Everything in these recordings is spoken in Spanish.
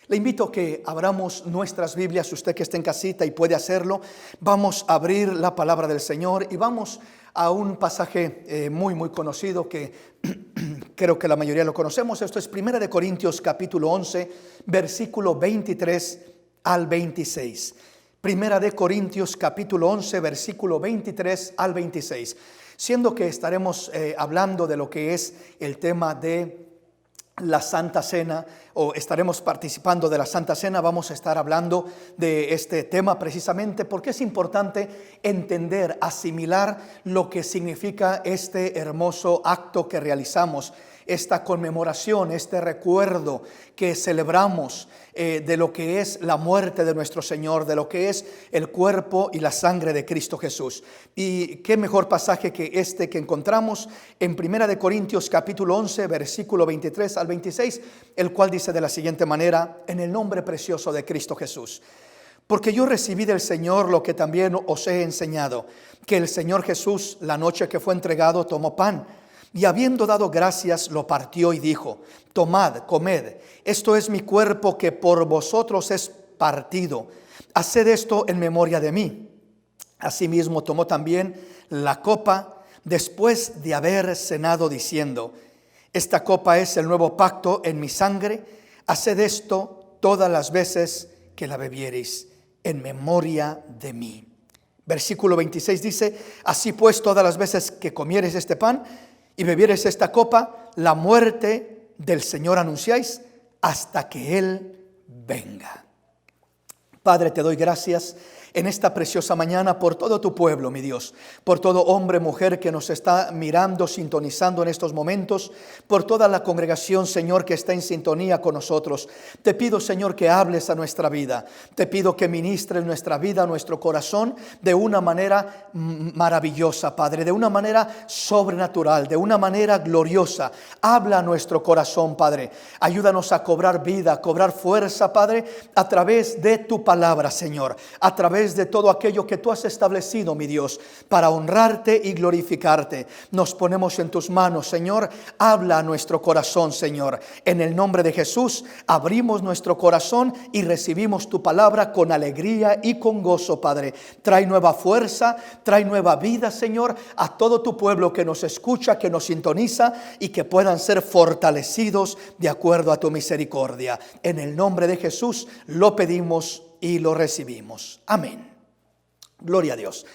Le invito a que abramos nuestras Biblias, usted que está en casita y puede hacerlo. Vamos a abrir la palabra del Señor y vamos a un pasaje muy conocido que creo que la mayoría lo conocemos. Esto es 1 de Corintios capítulo 11, versículo 23 al 26. 1 de Corintios capítulo 11, versículo 23 al 26. Siendo que estaremos hablando de lo que es el tema de la Santa Cena, o estaremos participando de la Santa Cena, vamos a estar hablando de este tema precisamente porque es importante entender, asimilar lo que significa este hermoso acto que realizamos, esta conmemoración, este recuerdo que celebramos de lo que es la muerte de nuestro Señor, de lo que es el cuerpo y la sangre de Cristo Jesús. Y qué mejor pasaje que este que encontramos en 1 de Corintios capítulo 11, versículo 23 al 26, el cual dice de la siguiente manera: en el nombre precioso de Cristo Jesús. Porque yo recibí del Señor lo que también os he enseñado, que el Señor Jesús, la noche que fue entregado, tomó pan, y habiendo dado gracias, lo partió y dijo: tomad, comed, esto es mi cuerpo que por vosotros es partido. Haced esto en memoria de mí. Asimismo tomó también la copa después de haber cenado, diciendo: esta copa es el nuevo pacto en mi sangre. Haced esto todas las veces que la bebiereis en memoria de mí. Versículo 26 dice: así pues, todas las veces que comiereis este pan y bebiereis esta copa, la muerte del Señor anunciáis hasta que Él venga. Padre, te doy gracias en esta preciosa mañana por todo tu pueblo, mi Dios, por todo hombre, mujer que nos está mirando, sintonizando en estos momentos, por toda la congregación, Señor, que está en sintonía con nosotros. Te pido, Señor, que hables a nuestra vida. Te pido que ministres nuestra vida, nuestro corazón, de una manera maravillosa, Padre, de una manera sobrenatural, de una manera gloriosa. Habla a nuestro corazón, Padre. Ayúdanos a cobrar vida, a cobrar fuerza, Padre, a través de tu palabra, Señor, a través de todo aquello que tú has establecido, mi Dios, para honrarte y glorificarte. Nos ponemos en tus manos, Señor. Habla a nuestro corazón, Señor. En el nombre de Jesús abrimos nuestro corazón y recibimos tu palabra con alegría y con gozo, Padre. Trae nueva fuerza, trae nueva vida, Señor, a todo tu pueblo que nos escucha, que nos sintoniza, y que puedan ser fortalecidos de acuerdo a tu misericordia. En el nombre de Jesús lo pedimos y lo recibimos. Amén. Gloria a Dios.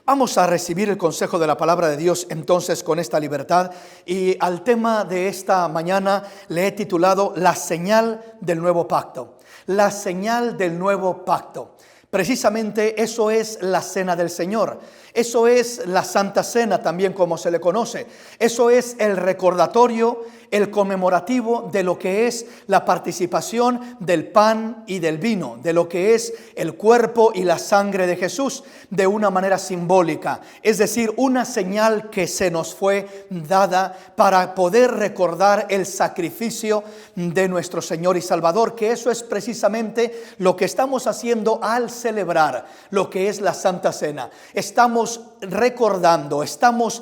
Vamos a recibir el consejo de la palabra de Dios entonces con esta libertad, y al tema de esta mañana le he titulado La señal del nuevo pacto. La señal del nuevo pacto. Precisamente eso es la cena del Señor. Eso es la Santa Cena, también como se le conoce. Eso es el recordatorio, el conmemorativo de lo que es la participación del pan y del vino, de lo que es el cuerpo y la sangre de Jesús, de una manera simbólica. Es decir, una señal que se nos fue dada para poder recordar el sacrificio de nuestro Señor y Salvador, que eso es precisamente lo que estamos haciendo al celebrar lo que es la Santa Cena. Estamos recordando, estamos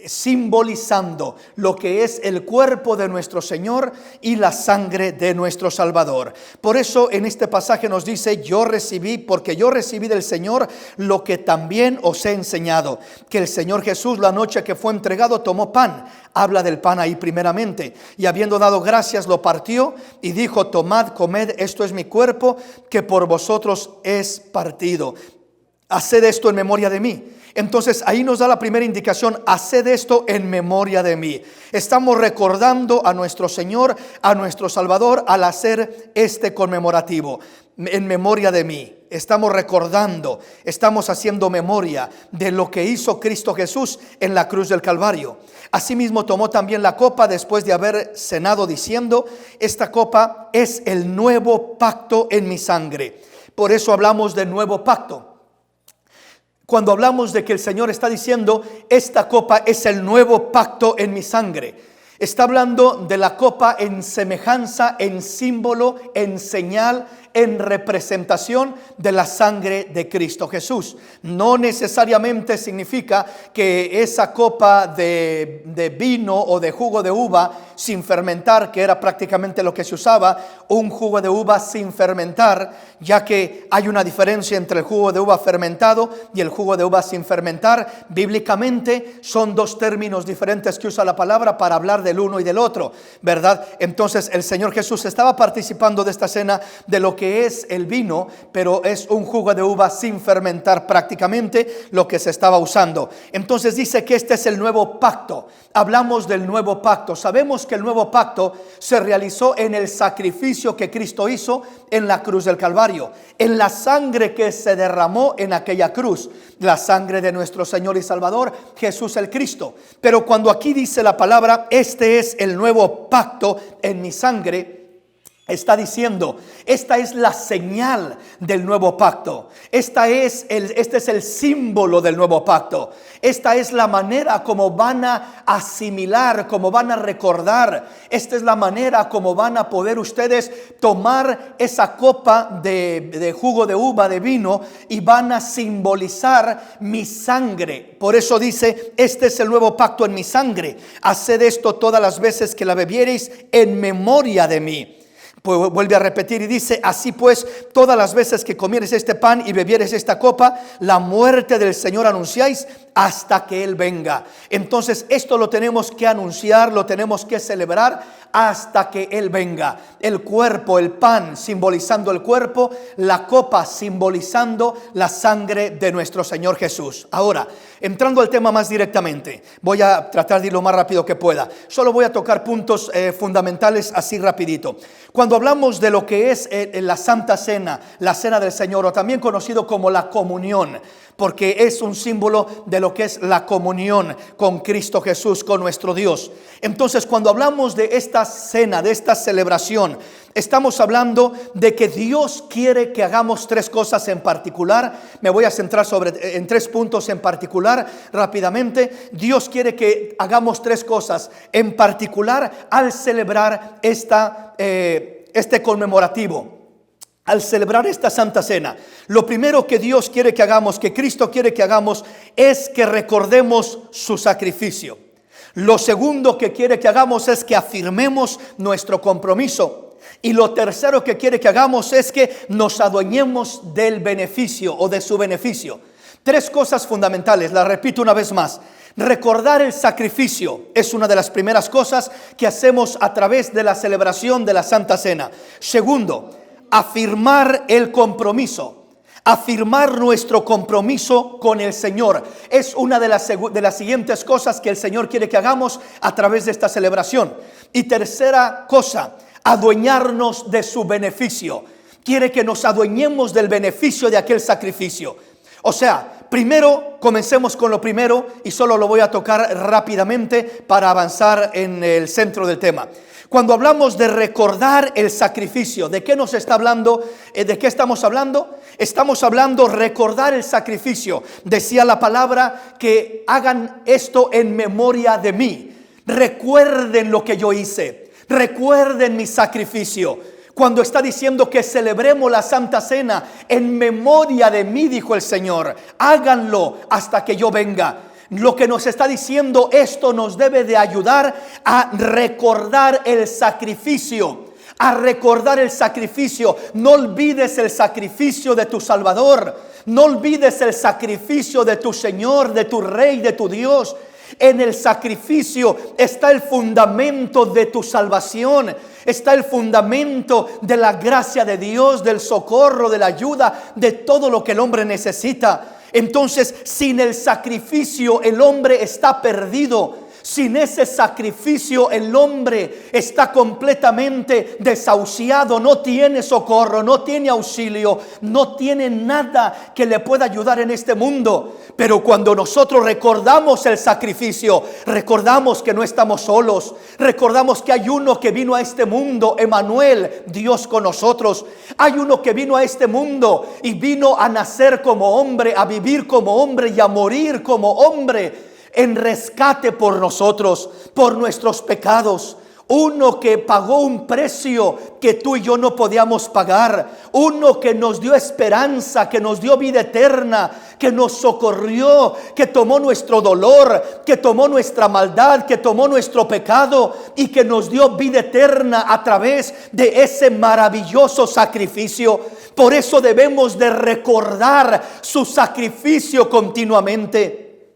simbolizando lo que es el cuerpo de nuestro Señor y la sangre de nuestro Salvador. Por eso en este pasaje nos dice: porque yo recibí del Señor lo que también os he enseñado, que el Señor Jesús, la noche que fue entregado, tomó pan. Habla del pan ahí primeramente, y habiendo dado gracias, lo partió y dijo: tomad, comed, esto es mi cuerpo que por vosotros es partido. Haced esto en memoria de mí. Entonces ahí nos da la primera indicación: haced esto en memoria de mí. Estamos recordando a nuestro Señor, a nuestro Salvador, al hacer este conmemorativo. En memoria de mí. Estamos recordando, estamos haciendo memoria de lo que hizo Cristo Jesús en la cruz del Calvario. Asimismo tomó también la copa después de haber cenado, diciendo: esta copa es el nuevo pacto en mi sangre. Por eso hablamos del nuevo pacto. Cuando hablamos de que el Señor está diciendo: esta copa es el nuevo pacto en mi sangre, está hablando de la copa en semejanza, en símbolo, en señal, en representación de la sangre de Cristo Jesús. No necesariamente significa que esa copa de vino o de jugo de uva sin fermentar, que era prácticamente lo que se usaba, un jugo de uva sin fermentar, ya que hay una diferencia entre el jugo de uva fermentado y el jugo de uva sin fermentar. Bíblicamente son dos términos diferentes que usa la palabra para hablar del uno y del otro, ¿verdad? Entonces el Señor Jesús estaba participando de esta cena de lo que es el vino, pero es un jugo de uva sin fermentar prácticamente lo que se estaba usando. Entonces dice que este es el nuevo pacto. Hablamos del nuevo pacto. Sabemos que el nuevo pacto se realizó en el sacrificio que Cristo hizo en la cruz del Calvario, en la sangre que se derramó en aquella cruz, la sangre de nuestro Señor y Salvador Jesús el Cristo. Pero cuando aquí dice la palabra, este es el nuevo pacto en mi sangre, está diciendo, esta es la señal del nuevo pacto. Este es el símbolo del nuevo pacto. Esta es la manera como van a asimilar, como van a recordar. Esta es la manera como van a poder ustedes tomar esa copa de jugo de uva, de vino, y van a simbolizar mi sangre. Por eso dice, este es el nuevo pacto en mi sangre. Haced esto todas las veces que la bebiereis en memoria de mí. Pues vuelve a repetir y dice, así pues, todas las veces que comieres este pan y bebieres esta copa, la muerte del Señor anunciáis hasta que Él venga. Entonces esto lo tenemos que anunciar, lo tenemos que celebrar hasta que Él venga. El cuerpo, el pan simbolizando el cuerpo, la copa simbolizando la sangre de nuestro Señor Jesús. Ahora, entrando al tema más directamente, voy a tratar de ir lo más rápido que pueda. Solo voy a tocar puntos fundamentales así rapidito. Cuando hablamos de lo que es la Santa Cena, la Cena del Señor, o también conocido como la comunión, porque es un símbolo de lo que es la comunión con Cristo Jesús, con nuestro Dios. Entonces, cuando hablamos de esta cena, de esta celebración, estamos hablando de que Dios quiere que hagamos tres cosas en particular. Me voy a centrar en tres puntos en particular rápidamente. Dios quiere que hagamos tres cosas en particular al celebrar este conmemorativo. Al celebrar esta Santa Cena, lo primero que Dios quiere que hagamos, que Cristo quiere que hagamos, es que recordemos su sacrificio. Lo segundo que quiere que hagamos es que afirmemos nuestro compromiso. Y lo tercero que quiere que hagamos es que nos adueñemos del beneficio o de su beneficio. Tres cosas fundamentales, las repito una vez más. Recordar el sacrificio es una de las primeras cosas que hacemos a través de la celebración de la Santa Cena. Segundo, afirmar el compromiso, afirmar nuestro compromiso con el Señor. Es una de las siguientes cosas que el Señor quiere que hagamos a través de esta celebración. Y tercera cosa, adueñarnos de su beneficio. Quiere que nos adueñemos del beneficio de aquel sacrificio. O sea, primero, comencemos con lo primero y solo lo voy a tocar rápidamente para avanzar en el centro del tema. Cuando hablamos de recordar el sacrificio, ¿de qué nos está hablando? ¿De qué estamos hablando? Estamos hablando recordar el sacrificio. Decía la palabra que hagan esto en memoria de mí. Recuerden lo que yo hice. Recuerden mi sacrificio. Cuando está diciendo que celebremos la Santa Cena en memoria de mí, dijo el Señor, háganlo hasta que yo venga. Lo que nos está diciendo, esto nos debe de ayudar a recordar el sacrificio. A recordar el sacrificio. No olvides el sacrificio de tu Salvador. No olvides el sacrificio de tu Señor, de tu Rey, de tu Dios. En el sacrificio está el fundamento de tu salvación. Está el fundamento de la gracia de Dios, del socorro, de la ayuda, de todo lo que el hombre necesita. Entonces, sin el sacrificio el hombre está perdido. Sin ese sacrificio el hombre está completamente desahuciado, no tiene socorro, no tiene auxilio, no tiene nada que le pueda ayudar en este mundo. Pero cuando nosotros recordamos el sacrificio, recordamos que no estamos solos, recordamos que hay uno que vino a este mundo, Emmanuel, Dios con nosotros. Hay uno que vino a este mundo y vino a nacer como hombre, a vivir como hombre y a morir como hombre, en rescate por nosotros, por nuestros pecados. uno que pagó un precio que tú y yo no podíamos pagar, uno que nos dio esperanza, que nos dio vida eterna, que nos socorrió, que tomó nuestro dolor, que tomó nuestra maldad, que tomó nuestro pecado y que nos dio vida eterna a través de ese maravilloso sacrificio. Por eso debemos de recordar su sacrificio continuamente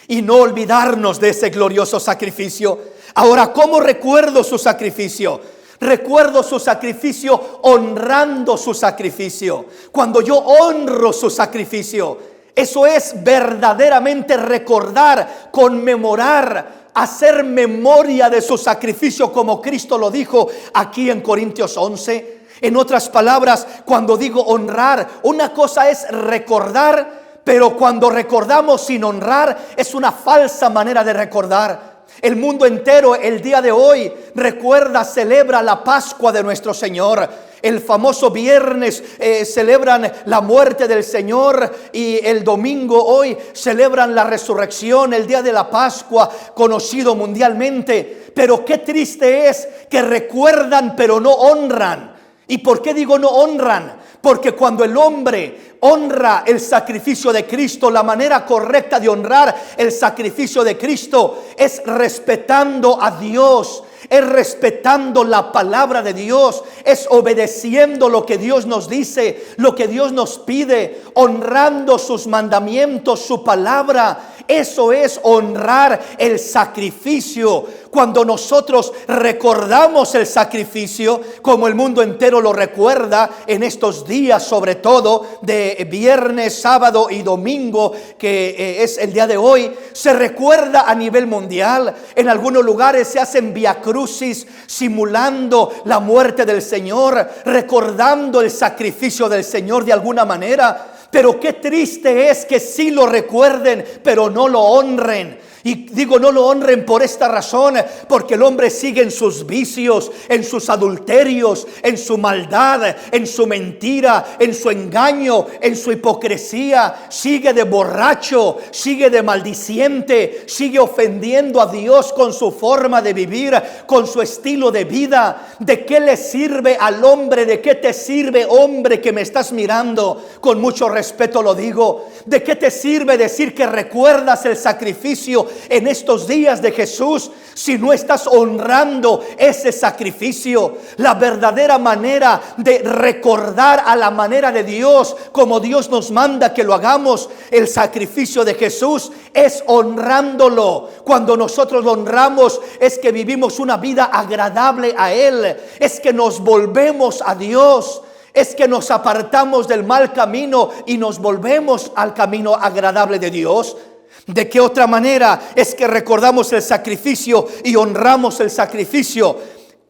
y no olvidarnos de ese glorioso sacrificio. Ahora, ¿cómo recuerdo su sacrificio? Recuerdo su sacrificio honrando su sacrificio. Cuando yo honro su sacrificio, eso es verdaderamente recordar, conmemorar, hacer memoria de su sacrificio, como Cristo lo dijo aquí en Corintios 11. En otras palabras, cuando digo honrar, una cosa es recordar, pero cuando recordamos sin honrar es una falsa manera de recordar. El mundo entero el día de hoy recuerda, celebra la Pascua de nuestro Señor. El famoso viernes celebran la muerte del Señor y el domingo hoy celebran la resurrección, el día de la Pascua, conocido mundialmente. Pero qué triste es que recuerdan pero no honran. ¿Y por qué digo no honran? Porque cuando el hombre honra el sacrificio de Cristo, la manera correcta de honrar el sacrificio de Cristo es respetando a Dios, es respetando la palabra de Dios, es obedeciendo lo que Dios nos dice, lo que Dios nos pide, honrando sus mandamientos, su palabra. Eso es honrar el sacrificio. Cuando nosotros recordamos el sacrificio, como el mundo entero lo recuerda en estos días, sobre todo de viernes, sábado y domingo, que es el día de hoy, se recuerda a nivel mundial. En algunos lugares se hacen viacrucis simulando la muerte del Señor, recordando el sacrificio del Señor de alguna manera. Pero qué triste es que sí lo recuerden, pero no lo honren. Y digo no lo honren por esta razón, porque el hombre sigue en sus vicios, en sus adulterios, en su maldad, en su mentira, en su engaño, en su hipocresía. Sigue de borracho, sigue de maldiciente, sigue ofendiendo a Dios con su forma de vivir, con su estilo de vida. ¿De qué le sirve al hombre? ¿De qué te sirve, hombre, que me estás mirando? Con mucho respeto lo digo. ¿De qué te sirve decir que recuerdas el sacrificio en estos días de Jesús si no estás honrando ese sacrificio? La verdadera manera de recordar a la manera de Dios, como Dios nos manda que lo hagamos, el sacrificio de Jesús, es honrándolo. Cuando nosotros lo honramos es que vivimos una vida agradable a Él, es que nos volvemos a Dios, es que nos apartamos del mal camino y nos volvemos al camino agradable de Dios. ¿De qué otra manera es que recordamos el sacrificio y honramos el sacrificio?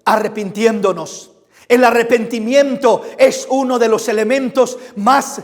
Arrepintiéndonos. El arrepentimiento es uno de los elementos más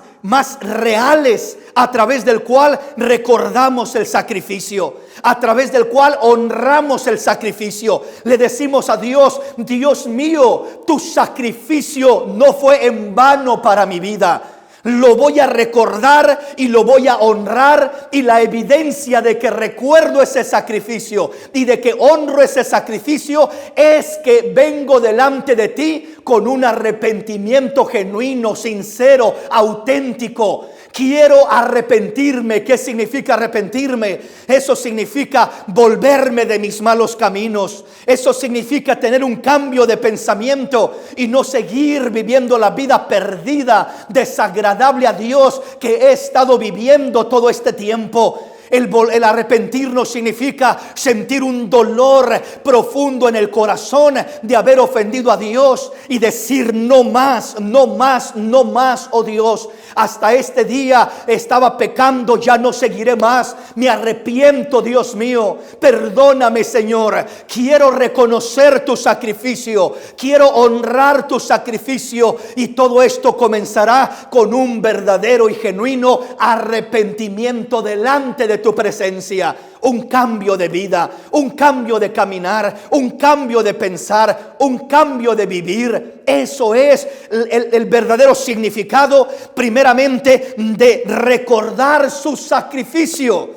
reales a través del cual recordamos el sacrificio, a través del cual honramos el sacrificio. Le decimos a Dios: Dios mío, tu sacrificio no fue en vano para mi vida. Lo voy a recordar y lo voy a honrar, y la evidencia de que recuerdo ese sacrificio y de que honro ese sacrificio es que vengo delante de ti con un arrepentimiento genuino, sincero, auténtico. Quiero arrepentirme. ¿Qué significa arrepentirme? Eso significa volverme de mis malos caminos. Eso significa tener un cambio de pensamiento y no seguir viviendo la vida perdida, desagradable a Dios que he estado viviendo todo este tiempo. El arrepentirnos significa sentir un dolor profundo en el corazón de haber ofendido a Dios y decir: no más, no más, no más, oh Dios. Hasta este día estaba pecando, ya no seguiré más. Me arrepiento, Dios mío. Perdóname, Señor. Quiero reconocer tu sacrificio. Quiero honrar tu sacrificio. Y todo esto comenzará con un verdadero y genuino arrepentimiento delante de tu presencia. Un cambio de vida, un cambio de caminar, un cambio de pensar, un cambio de vivir. Eso es el verdadero significado, primeramente, de recordar su sacrificio.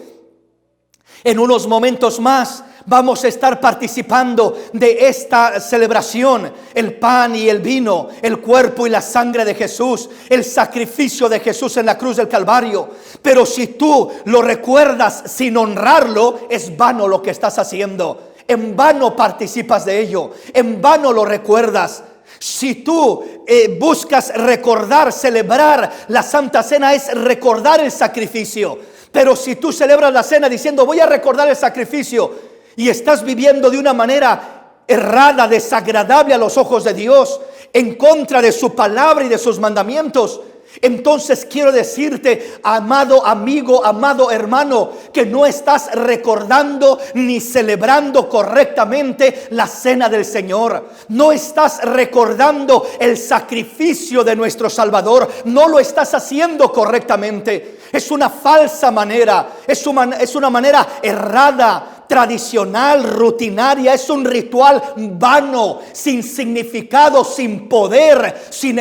En unos momentos más vamos a estar participando de esta celebración, el pan y el vino, el cuerpo y la sangre de Jesús, el sacrificio de Jesús en la cruz del Calvario. Pero si tú lo recuerdas sin honrarlo, es vano lo que estás haciendo. En vano participas de ello, en vano lo recuerdas. Si tú buscas recordar, celebrar la Santa Cena, es recordar el sacrificio. Pero si tú celebras la cena diciendo voy a recordar el sacrificio y estás viviendo de una manera errada, desagradable a los ojos de Dios, en contra de su palabra y de sus mandamientos, entonces quiero decirte, amado amigo, amado hermano, que no estás recordando ni celebrando correctamente la cena del Señor. No estás recordando el sacrificio de nuestro Salvador. No lo estás haciendo correctamente. Es una falsa manera, es una manera errada, tradicional, rutinaria. Es un ritual vano, sin significado, sin poder, sin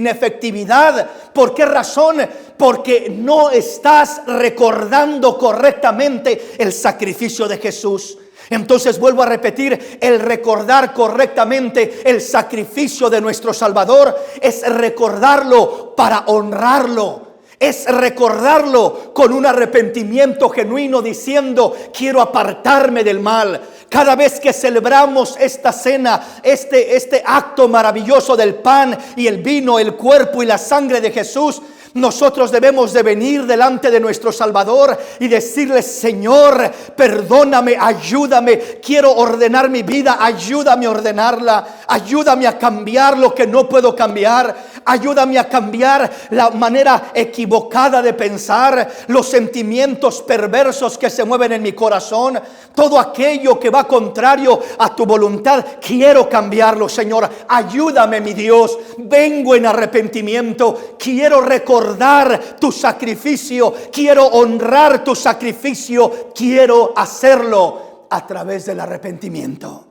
efectividad. ¿Por qué razón? Porque no estás recordando correctamente el sacrificio de Jesús. Entonces vuelvo a repetir, el recordar correctamente el sacrificio de nuestro Salvador es recordarlo para honrarlo. Es recordarlo con un arrepentimiento genuino diciendo quiero apartarme del mal. Cada vez que celebramos esta cena, este acto maravilloso del pan y el vino, el cuerpo y la sangre de Jesús, nosotros debemos de venir delante de nuestro Salvador y decirle: Señor, perdóname, ayúdame, quiero ordenar mi vida, ayúdame a ordenarla, ayúdame a cambiar lo que no puedo cambiar, ayúdame a cambiar la manera equivocada de pensar, los sentimientos perversos que se mueven en mi corazón, todo aquello que va contrario a tu voluntad, quiero cambiarlo, Señor, ayúdame, mi Dios, vengo en arrepentimiento, quiero recordar tu sacrificio, quiero honrar tu sacrificio, quiero hacerlo a través del arrepentimiento.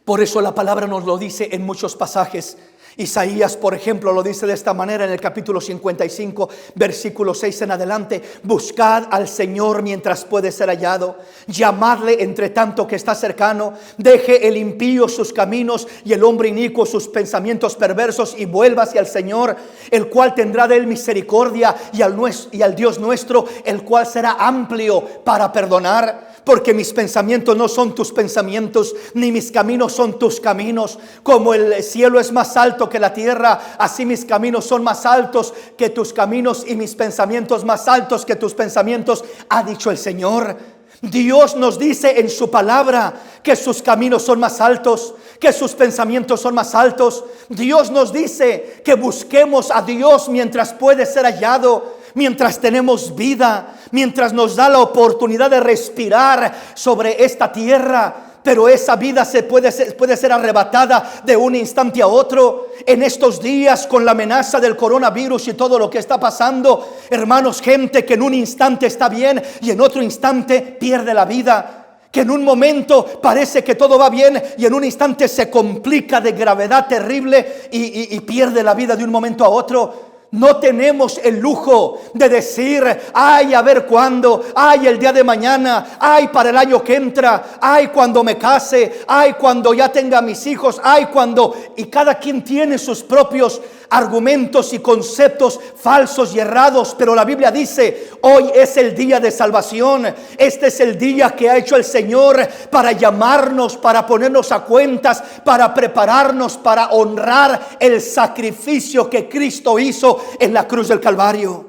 Por eso la palabra nos lo dice en muchos pasajes. Isaías, por ejemplo, lo dice de esta manera en el capítulo 55, versículo 6 en adelante: buscad al Señor mientras puede ser hallado, llamadle entre tanto que está cercano. Deje el impío sus caminos y el hombre inicuo sus pensamientos perversos, y vuelva hacia el Señor, el cual tendrá de él misericordia, y al Dios nuestro, el cual será amplio para perdonar. Porque mis pensamientos no son tus pensamientos, ni mis caminos son tus caminos. Como el cielo es más alto que la tierra, así mis caminos son más altos que tus caminos, y mis pensamientos más altos que tus pensamientos, ha dicho el Señor. Dios nos dice en su palabra que sus caminos son más altos, que sus pensamientos son más altos. Dios nos dice que busquemos a Dios mientras puede ser hallado, mientras tenemos vida, mientras nos da la oportunidad de respirar sobre esta tierra. Pero esa vida puede ser arrebatada de un instante a otro. En estos días, con la amenaza del coronavirus y todo lo que está pasando, hermanos, gente que en un instante está bien y en otro instante pierde la vida. Que en un momento parece que todo va bien y en un instante se complica de gravedad terrible y pierde la vida de un momento a otro. No tenemos el lujo de decir: ay, a ver cuándo, ay, el día de mañana, ay, para el año que entra, ay, cuando me case, ay, cuando ya tenga mis hijos, ay, cuando... Y cada quien tiene sus propios argumentos y conceptos falsos y errados. Pero la Biblia dice: hoy es el día de salvación. Este es el día que ha hecho el Señor para llamarnos, para ponernos a cuentas, para prepararnos, para honrar el sacrificio que Cristo hizo en la cruz del Calvario.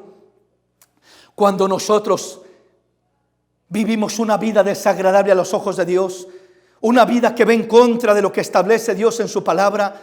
Cuando nosotros vivimos una vida desagradable a los ojos de Dios, una vida que va en contra de lo que establece Dios en su palabra,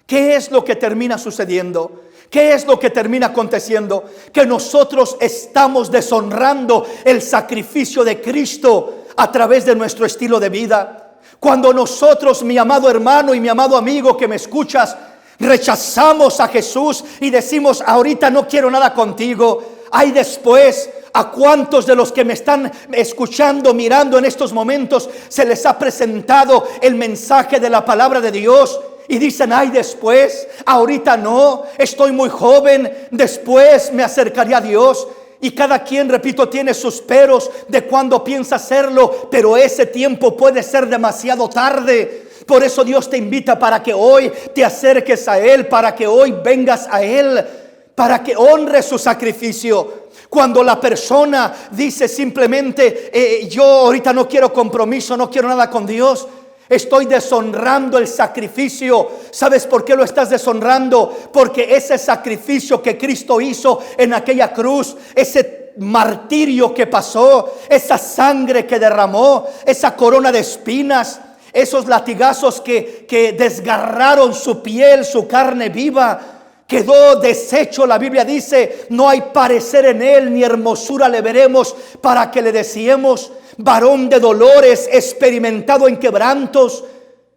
¿qué es lo que termina sucediendo? ¿Qué es lo que termina aconteciendo? Que nosotros estamos deshonrando el sacrificio de Cristo a través de nuestro estilo de vida. Cuando nosotros, mi amado hermano y mi amado amigo que me escuchas, rechazamos a Jesús y decimos: ahorita no quiero nada contigo. Ay, después, ¿a cuántos de los que me están escuchando, mirando en estos momentos, se les ha presentado el mensaje de la palabra de Dios? Y dicen: ay, después, ahorita no, estoy muy joven, después me acercaré a Dios. Y cada quien, repito, tiene sus peros de cuando piensa hacerlo, pero ese tiempo puede ser demasiado tarde. Por eso Dios te invita para que hoy te acerques a Él, para que hoy vengas a Él, para que honres su sacrificio. Cuando la persona dice simplemente, yo ahorita no quiero compromiso, no quiero nada con Dios, estoy deshonrando el sacrificio. ¿Sabes por qué lo estás deshonrando? Porque ese sacrificio que Cristo hizo en aquella cruz, ese martirio que pasó, esa sangre que derramó, esa corona de espinas, esos latigazos que desgarraron su piel, su carne viva, quedó deshecho. La Biblia dice, no hay parecer en él, ni hermosura le veremos, para que le deseemos. Varón de dolores, experimentado en quebrantos.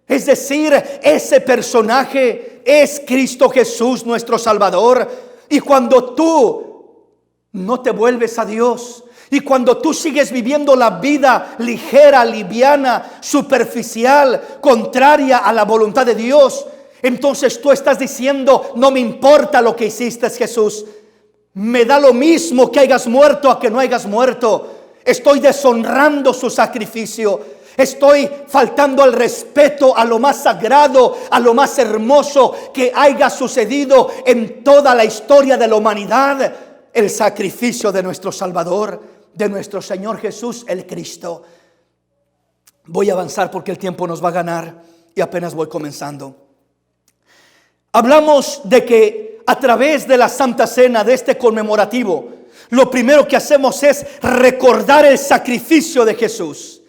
Es decir, ese personaje es Cristo Jesús, nuestro Salvador. Y cuando tú no te vuelves a Dios, y cuando tú sigues viviendo la vida ligera, liviana, superficial, contraria a la voluntad de Dios, entonces tú estás diciendo, no me importa lo que hiciste, Jesús, me da lo mismo que hayas muerto a que no hayas muerto. Estoy deshonrando su sacrificio. Estoy faltando al respeto a lo más sagrado, a lo más hermoso que haya sucedido en toda la historia de la humanidad. El sacrificio de nuestro Salvador, de nuestro Señor Jesús, el Cristo. Voy a avanzar porque el tiempo nos va a ganar y apenas voy comenzando. Hablamos de que a través de la Santa Cena, de este conmemorativo, lo primero que hacemos es recordar el sacrificio de Jesús.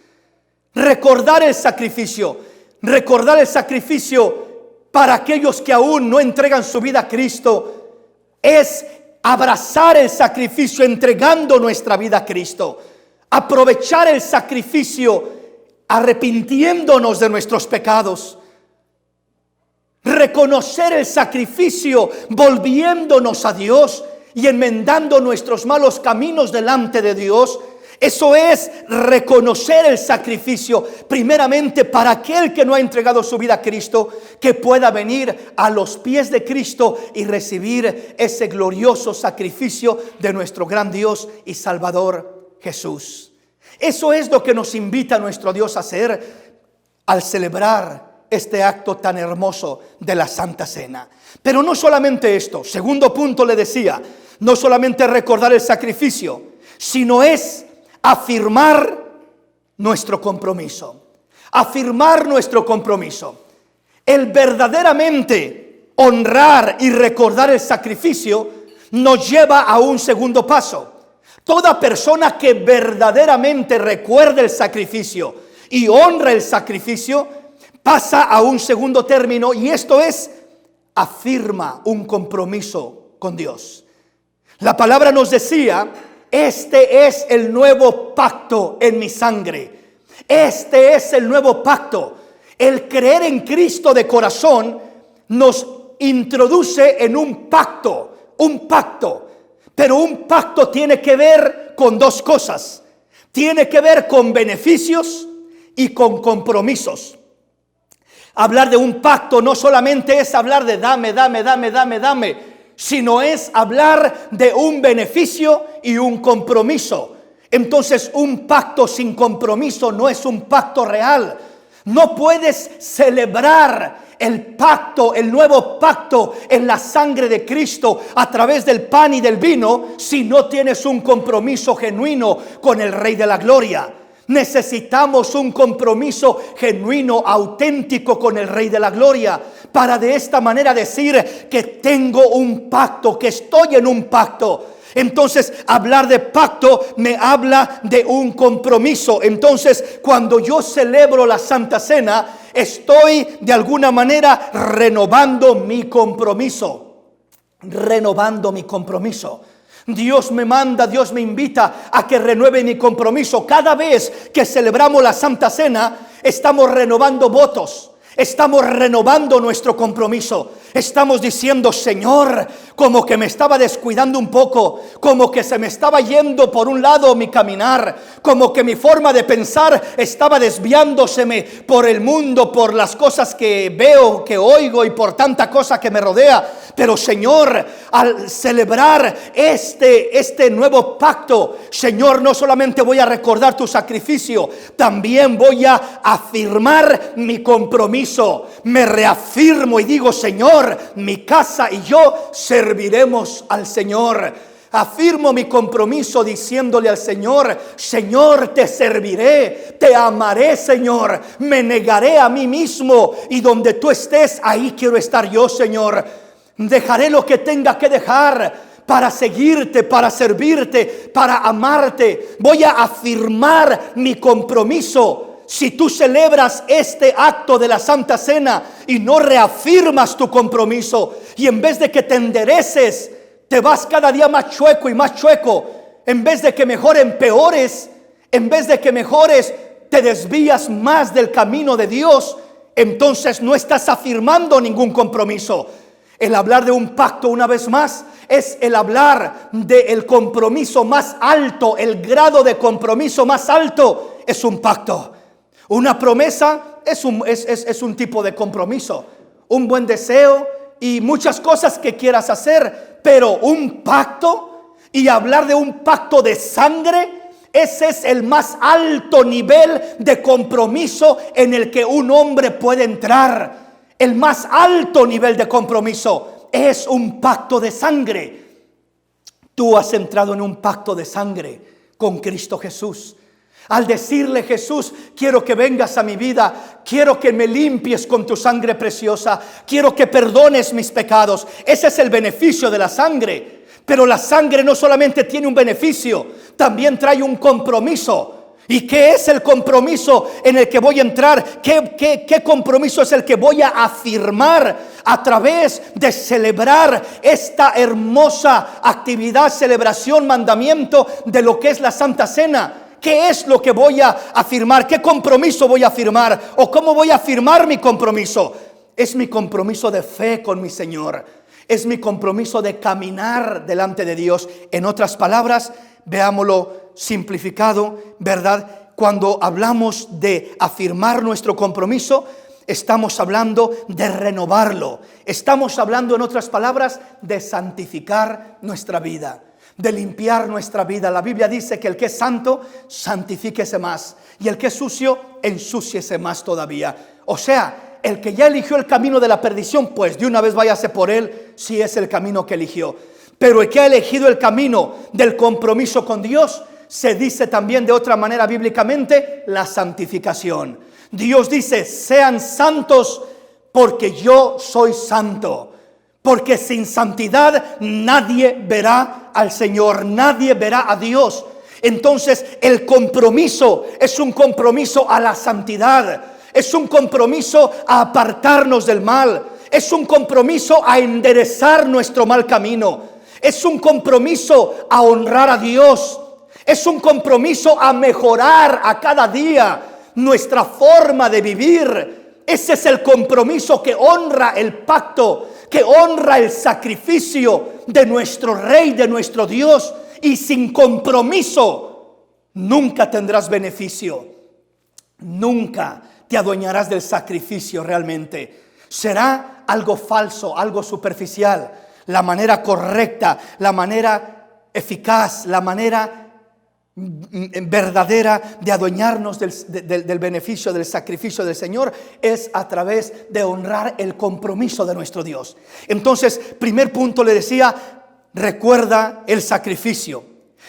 Recordar el sacrificio. Recordar el sacrificio para aquellos que aún no entregan su vida a Cristo. Es abrazar el sacrificio entregando nuestra vida a Cristo. Aprovechar el sacrificio arrepintiéndonos de nuestros pecados. Reconocer el sacrificio volviéndonos a Dios y enmendando nuestros malos caminos delante de Dios. Eso es reconocer el sacrificio primeramente para aquel que no ha entregado su vida a Cristo, que pueda venir a los pies de Cristo y recibir ese glorioso sacrificio de nuestro gran Dios y Salvador Jesús. Eso es lo que nos invita nuestro Dios a hacer al celebrar este acto tan hermoso de la Santa Cena. Pero no solamente esto, segundo punto le decía, no solamente recordar el sacrificio, sino es afirmar nuestro compromiso. Afirmar nuestro compromiso. El verdaderamente honrar y recordar el sacrificio nos lleva a un segundo paso. Toda persona que verdaderamente recuerde el sacrificio y honra el sacrificio pasa a un segundo término, y esto es, afirma un compromiso con Dios. La palabra nos decía, este es el nuevo pacto en mi sangre. Este es el nuevo pacto. El creer en Cristo de corazón nos introduce en un pacto. Pero un pacto tiene que ver con dos cosas. Tiene que ver con beneficios y con compromisos. Hablar de un pacto no solamente es hablar de dame, sino es hablar de un beneficio y un compromiso. Entonces, un pacto sin compromiso no es un pacto real. No puedes celebrar el pacto, el nuevo pacto en la sangre de Cristo a través del pan y del vino si no tienes un compromiso genuino con el Rey de la Gloria. Necesitamos un compromiso genuino, auténtico con el Rey de la Gloria, para de esta manera decir que tengo un pacto, que estoy en un pacto. Entonces, hablar de pacto me habla de un compromiso. Entonces, cuando yo celebro la Santa Cena, estoy de alguna manera renovando mi compromiso. Renovando mi compromiso. Dios me manda, Dios me invita a que renueve mi compromiso. Cada vez que celebramos la Santa Cena, estamos renovando votos. Estamos renovando nuestro compromiso. Estamos diciendo: Señor, como que me estaba descuidando un poco, como que se me estaba yendo por un lado mi caminar, como que mi forma de pensar estaba desviándoseme por el mundo, por las cosas que veo, que oigo y por tanta cosa que me rodea. Pero Señor, al celebrar este nuevo pacto, Señor, no solamente voy a recordar tu sacrificio, también voy a afirmar mi compromiso. Me reafirmo y digo: Señor, mi casa y yo serviremos al Señor. Afirmo mi compromiso diciéndole al Señor: Señor, te serviré, te amaré, Señor, me negaré a mí mismo, y donde tú estés, ahí quiero estar yo, Señor. Dejaré lo que tenga que dejar para seguirte, para servirte, para amarte. Voy a afirmar mi compromiso. Si tú celebras este acto de la Santa Cena y no reafirmas tu compromiso, y en vez de que te endereces, te vas cada día más chueco y más chueco, en vez de que mejor empeores, en vez de que mejores, te desvías más del camino de Dios, entonces no estás afirmando ningún compromiso. El hablar de un pacto, una vez más, es el hablar del compromiso más alto. El grado de compromiso más alto es un pacto. Una promesa es un tipo de compromiso, un buen deseo y muchas cosas que quieras hacer, pero un pacto, y hablar de un pacto de sangre, ese es el más alto nivel de compromiso en el que un hombre puede entrar. El más alto nivel de compromiso es un pacto de sangre. Tú has entrado en un pacto de sangre con Cristo Jesús. Al decirle: Jesús, quiero que vengas a mi vida, quiero que me limpies con tu sangre preciosa, quiero que perdones mis pecados. Ese es el beneficio de la sangre. Pero la sangre no solamente tiene un beneficio, también trae un compromiso. ¿Y qué es el compromiso en el que voy a entrar? ¿Qué compromiso es el que voy a afirmar a través de celebrar esta hermosa actividad, celebración, mandamiento de lo que es la Santa Cena? ¿Qué es lo que voy a afirmar? ¿Qué compromiso voy a afirmar? ¿O cómo voy a afirmar mi compromiso? Es mi compromiso de fe con mi Señor. Es mi compromiso de caminar delante de Dios. En otras palabras, veámoslo simplificado, ¿verdad? Cuando hablamos de afirmar nuestro compromiso, estamos hablando de renovarlo. Estamos hablando, en otras palabras, de santificar nuestra vida, de limpiar nuestra vida. La Biblia dice que el que es santo, santifíquese más, y el que es sucio, ensúciese más todavía. O sea, el que ya eligió el camino de la perdición, pues de una vez váyase por él, si es el camino que eligió. Pero el que ha elegido el camino del compromiso con Dios, se dice también de otra manera bíblicamente, la santificación. Dios dice: sean santos porque yo soy santo. Porque sin santidad nadie verá al Señor, nadie verá a Dios. Entonces el compromiso es un compromiso a la santidad. Es un compromiso a apartarnos del mal. Es un compromiso a enderezar nuestro mal camino. Es un compromiso a honrar a Dios. Es un compromiso a mejorar a cada día nuestra forma de vivir. Ese es el compromiso que honra el pacto, que honra el sacrificio de nuestro Rey, de nuestro Dios. Y sin compromiso nunca tendrás beneficio. Nunca te adueñarás del sacrificio realmente. Será algo falso, algo superficial. La manera correcta, la manera eficaz, la manera verdadera de adueñarnos del beneficio, del sacrificio del Señor, es a través de honrar el compromiso de nuestro Dios. Entonces, primer punto le decía: recuerda el sacrificio.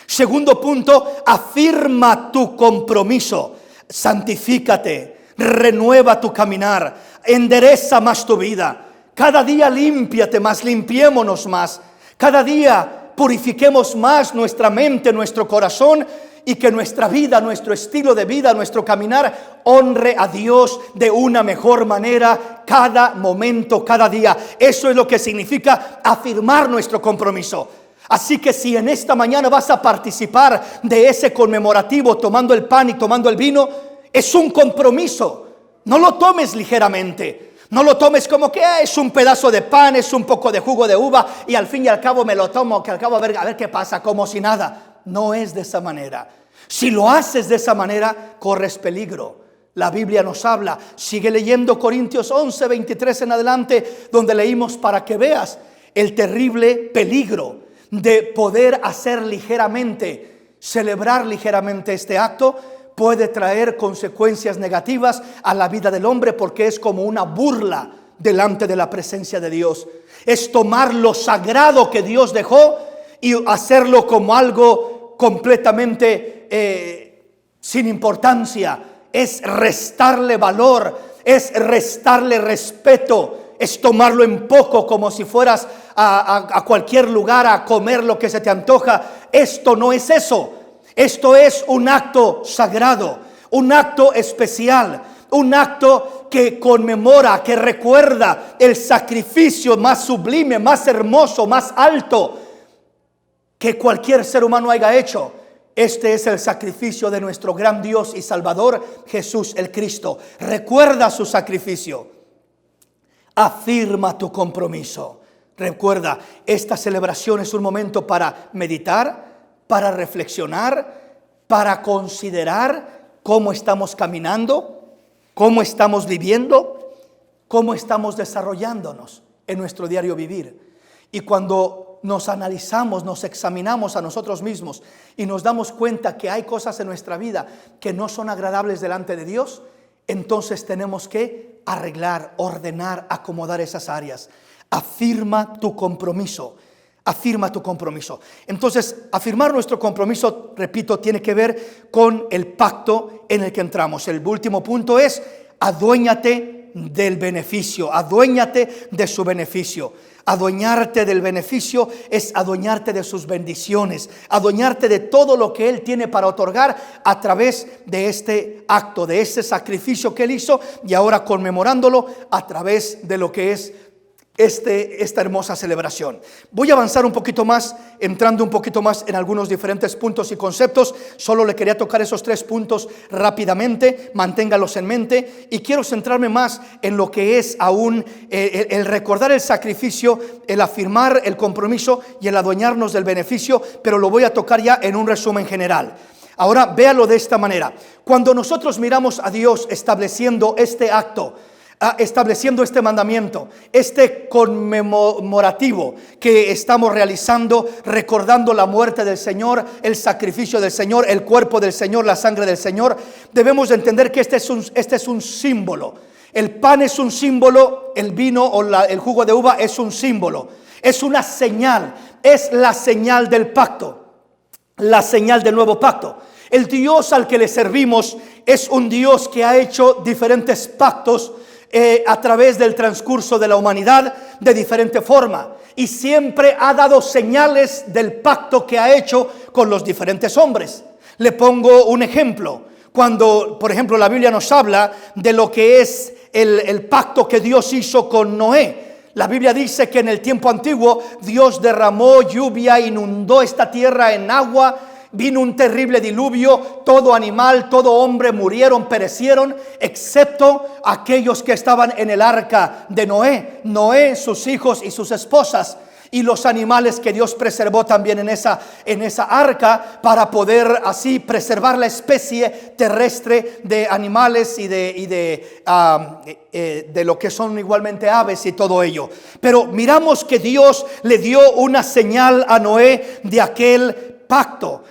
Segundo punto, afirma tu compromiso. Santifícate, renueva tu caminar, endereza más tu vida. Cada día límpiate más, limpiémonos más. Cada día purifiquemos más nuestra mente, nuestro corazón, y que nuestra vida, nuestro estilo de vida, nuestro caminar honre a Dios de una mejor manera cada momento, cada día. Eso es lo que significa afirmar nuestro compromiso. Así que si en esta mañana vas a participar de ese conmemorativo tomando el pan y tomando el vino, es un compromiso. No lo tomes ligeramente. No lo tomes como que es un pedazo de pan, es un poco de jugo de uva y al fin y al cabo me lo tomo, que al cabo a ver qué pasa, como si nada. No es de esa manera. Si lo haces de esa manera, corres peligro. La Biblia nos habla, sigue leyendo Corintios 11, 23 en adelante, donde leímos para que veas el terrible peligro de poder hacer ligeramente, celebrar ligeramente este acto. Puede traer consecuencias negativas a la vida del hombre porque es como una burla delante de la presencia de Dios. Es tomar lo sagrado que Dios dejó y hacerlo como algo completamente sin importancia. Es restarle valor, es restarle respeto, es tomarlo en poco como si fueras a cualquier lugar a comer lo que se te antoja. Esto no es eso. Esto es un acto sagrado, un acto especial, un acto que conmemora, que recuerda el sacrificio más sublime, más hermoso, más alto que cualquier ser humano haya hecho. Este es el sacrificio de nuestro gran Dios y Salvador, Jesús el Cristo. Recuerda su sacrificio. Afirma tu compromiso. Recuerda, esta celebración es un momento para meditar, para reflexionar, para considerar cómo estamos caminando, cómo estamos viviendo, cómo estamos desarrollándonos en nuestro diario vivir. Y cuando nos analizamos, nos examinamos a nosotros mismos y nos damos cuenta que hay cosas en nuestra vida que no son agradables delante de Dios, entonces tenemos que arreglar, ordenar, acomodar esas áreas. Afirma tu compromiso. Afirma tu compromiso. Entonces, afirmar nuestro compromiso, repito, tiene que ver con el pacto en el que entramos. El último punto es: aduéñate del beneficio, aduéñate de su beneficio. Adueñarte del beneficio es adueñarte de sus bendiciones, adueñarte de todo lo que Él tiene para otorgar a través de este acto, de este sacrificio que Él hizo, y ahora conmemorándolo a través de lo que es esta hermosa celebración. Voy a avanzar un poquito más, entrando un poquito más en algunos diferentes puntos y conceptos. Solo le quería tocar esos 3 puntos rápidamente, manténgalos en mente, y quiero centrarme más en lo que es aún el recordar el sacrificio, el afirmar el compromiso y el adueñarnos del beneficio, pero lo voy a tocar ya en un resumen general. Ahora véalo de esta manera: cuando nosotros miramos a Dios estableciendo este acto, estableciendo este mandamiento, este conmemorativo que estamos realizando, recordando la muerte del Señor, el sacrificio del Señor, el cuerpo del Señor, la sangre del Señor, debemos de entender que este es un símbolo. El pan es un símbolo, el vino o el jugo de uva es un símbolo, es una señal, es la señal del pacto, la señal del nuevo pacto. El Dios al que le servimos es un Dios que ha hecho diferentes pactos a través del transcurso de la humanidad de diferente forma, y siempre ha dado señales del pacto que ha hecho con los diferentes hombres. Le pongo un ejemplo. Cuando, por ejemplo, la Biblia nos habla de lo que es el pacto que Dios hizo con Noé. La Biblia dice que en el tiempo antiguo Dios derramó lluvia, inundó esta tierra en agua. Vino un terrible diluvio, todo animal, todo hombre murieron, perecieron, excepto aquellos que estaban en el arca de Noé. Noé, sus hijos y sus esposas, y los animales que Dios preservó también en esa arca, para poder así preservar la especie terrestre de animales y de lo que son igualmente aves y todo ello. Pero miramos que Dios le dio una señal a Noé de aquel pacto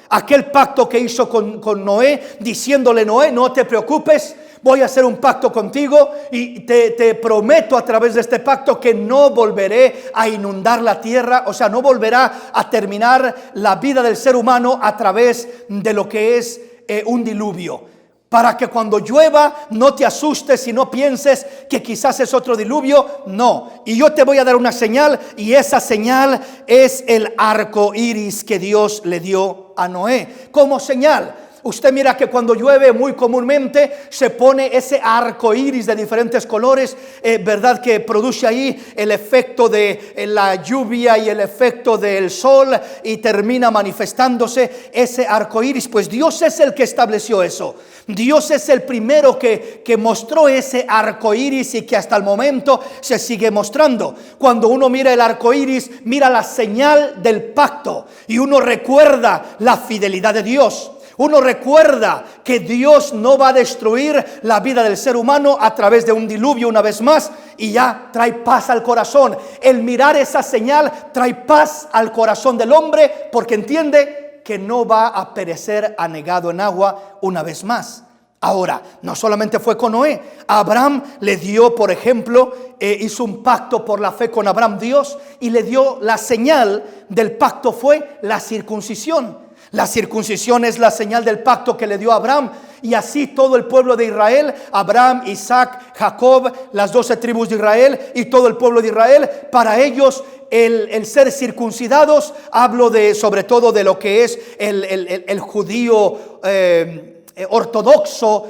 que hizo con Noé, diciéndole: Noé, no te preocupes, voy a hacer un pacto contigo y te prometo a través de este pacto que no volveré a inundar la tierra, o sea, no volverá a terminar la vida del ser humano a través de lo que es un diluvio. Para que cuando llueva no te asustes y no pienses que quizás es otro diluvio. No, y yo te voy a dar una señal, y esa señal es el arco iris que Dios le dio a Noé como señal. Usted mira que cuando llueve muy comúnmente se pone ese arco iris de diferentes colores, ¿verdad? Que produce ahí el efecto de la lluvia y el efecto del sol y termina manifestándose ese arco iris. Pues Dios es el que estableció eso. Dios es el primero que mostró ese arco iris y que hasta el momento se sigue mostrando. Cuando uno mira el arco iris, mira la señal del pacto y uno recuerda la fidelidad de Dios. Uno recuerda que Dios no va a destruir la vida del ser humano a través de un diluvio una vez más y ya trae paz al corazón. El mirar esa señal trae paz al corazón del hombre porque entiende que no va a perecer anegado en agua una vez más. Ahora, no solamente fue con Noé. A Abraham le dio, por ejemplo, hizo un pacto por la fe con Abraham Dios y le dio la señal del pacto fue la circuncisión. La circuncisión es la señal del pacto que le dio a Abraham. Y así todo el pueblo de Israel, Abraham, Isaac, Jacob, las 12 tribus de Israel y todo el pueblo de Israel, para ellos el ser circuncidados, hablo de sobre todo de lo que es el judío ortodoxo,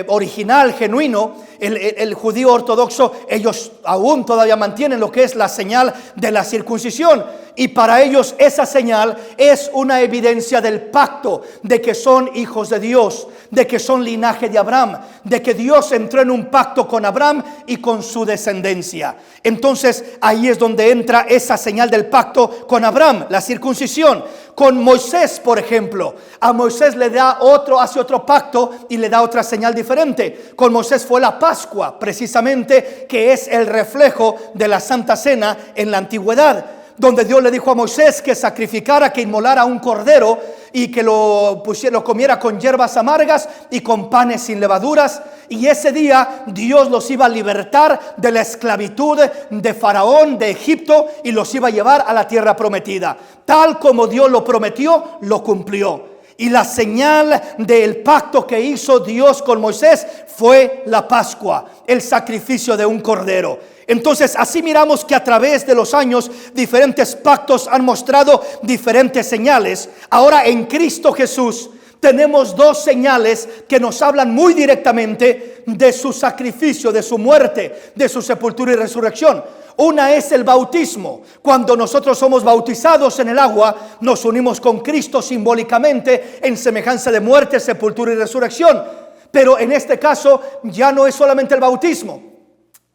original, genuino. El judío ortodoxo, ellos aún todavía mantienen lo que es la señal de la circuncisión. Y para ellos esa señal es una evidencia del pacto, de que son hijos de Dios, de que son linaje de Abraham, de que Dios entró en un pacto con Abraham y con su descendencia. Entonces ahí es donde entra esa señal del pacto con Abraham, la circuncisión. Con Moisés, por ejemplo, a Moisés hace otro pacto y le da otra señal diferente. Con Moisés fue la Pascua, precisamente, que es el reflejo de la Santa Cena en la antigüedad, donde Dios le dijo a Moisés que sacrificara, que inmolara un cordero y que lo comiera con hierbas amargas y con panes sin levaduras. Y ese día Dios los iba a libertar de la esclavitud de Faraón, de Egipto, y los iba a llevar a la tierra prometida. Tal como Dios lo prometió, lo cumplió. Y la señal del pacto que hizo Dios con Moisés fue la Pascua, el sacrificio de un cordero. Entonces así miramos que a través de los años diferentes pactos han mostrado diferentes señales. Ahora en Cristo Jesús tenemos dos señales que nos hablan muy directamente de su sacrificio, de su muerte, de su sepultura y resurrección. Una es el bautismo. Cuando nosotros somos bautizados en el agua, nos unimos con Cristo simbólicamente en semejanza de muerte, sepultura y resurrección. Pero en este caso ya no es solamente el bautismo,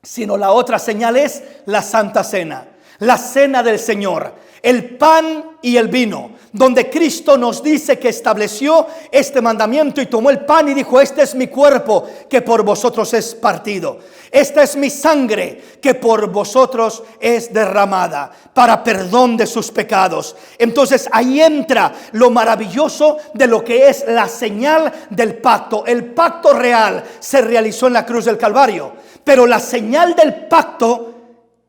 sino la otra señal es la Santa Cena, la Cena del Señor, el pan y el vino, donde Cristo nos dice que estableció este mandamiento y tomó el pan y dijo: este es mi cuerpo que por vosotros es partido, esta es mi sangre que por vosotros es derramada para perdón de sus pecados. Entonces ahí entra lo maravilloso de lo que es la señal del pacto. El pacto real se realizó en la cruz del Calvario, pero la señal del pacto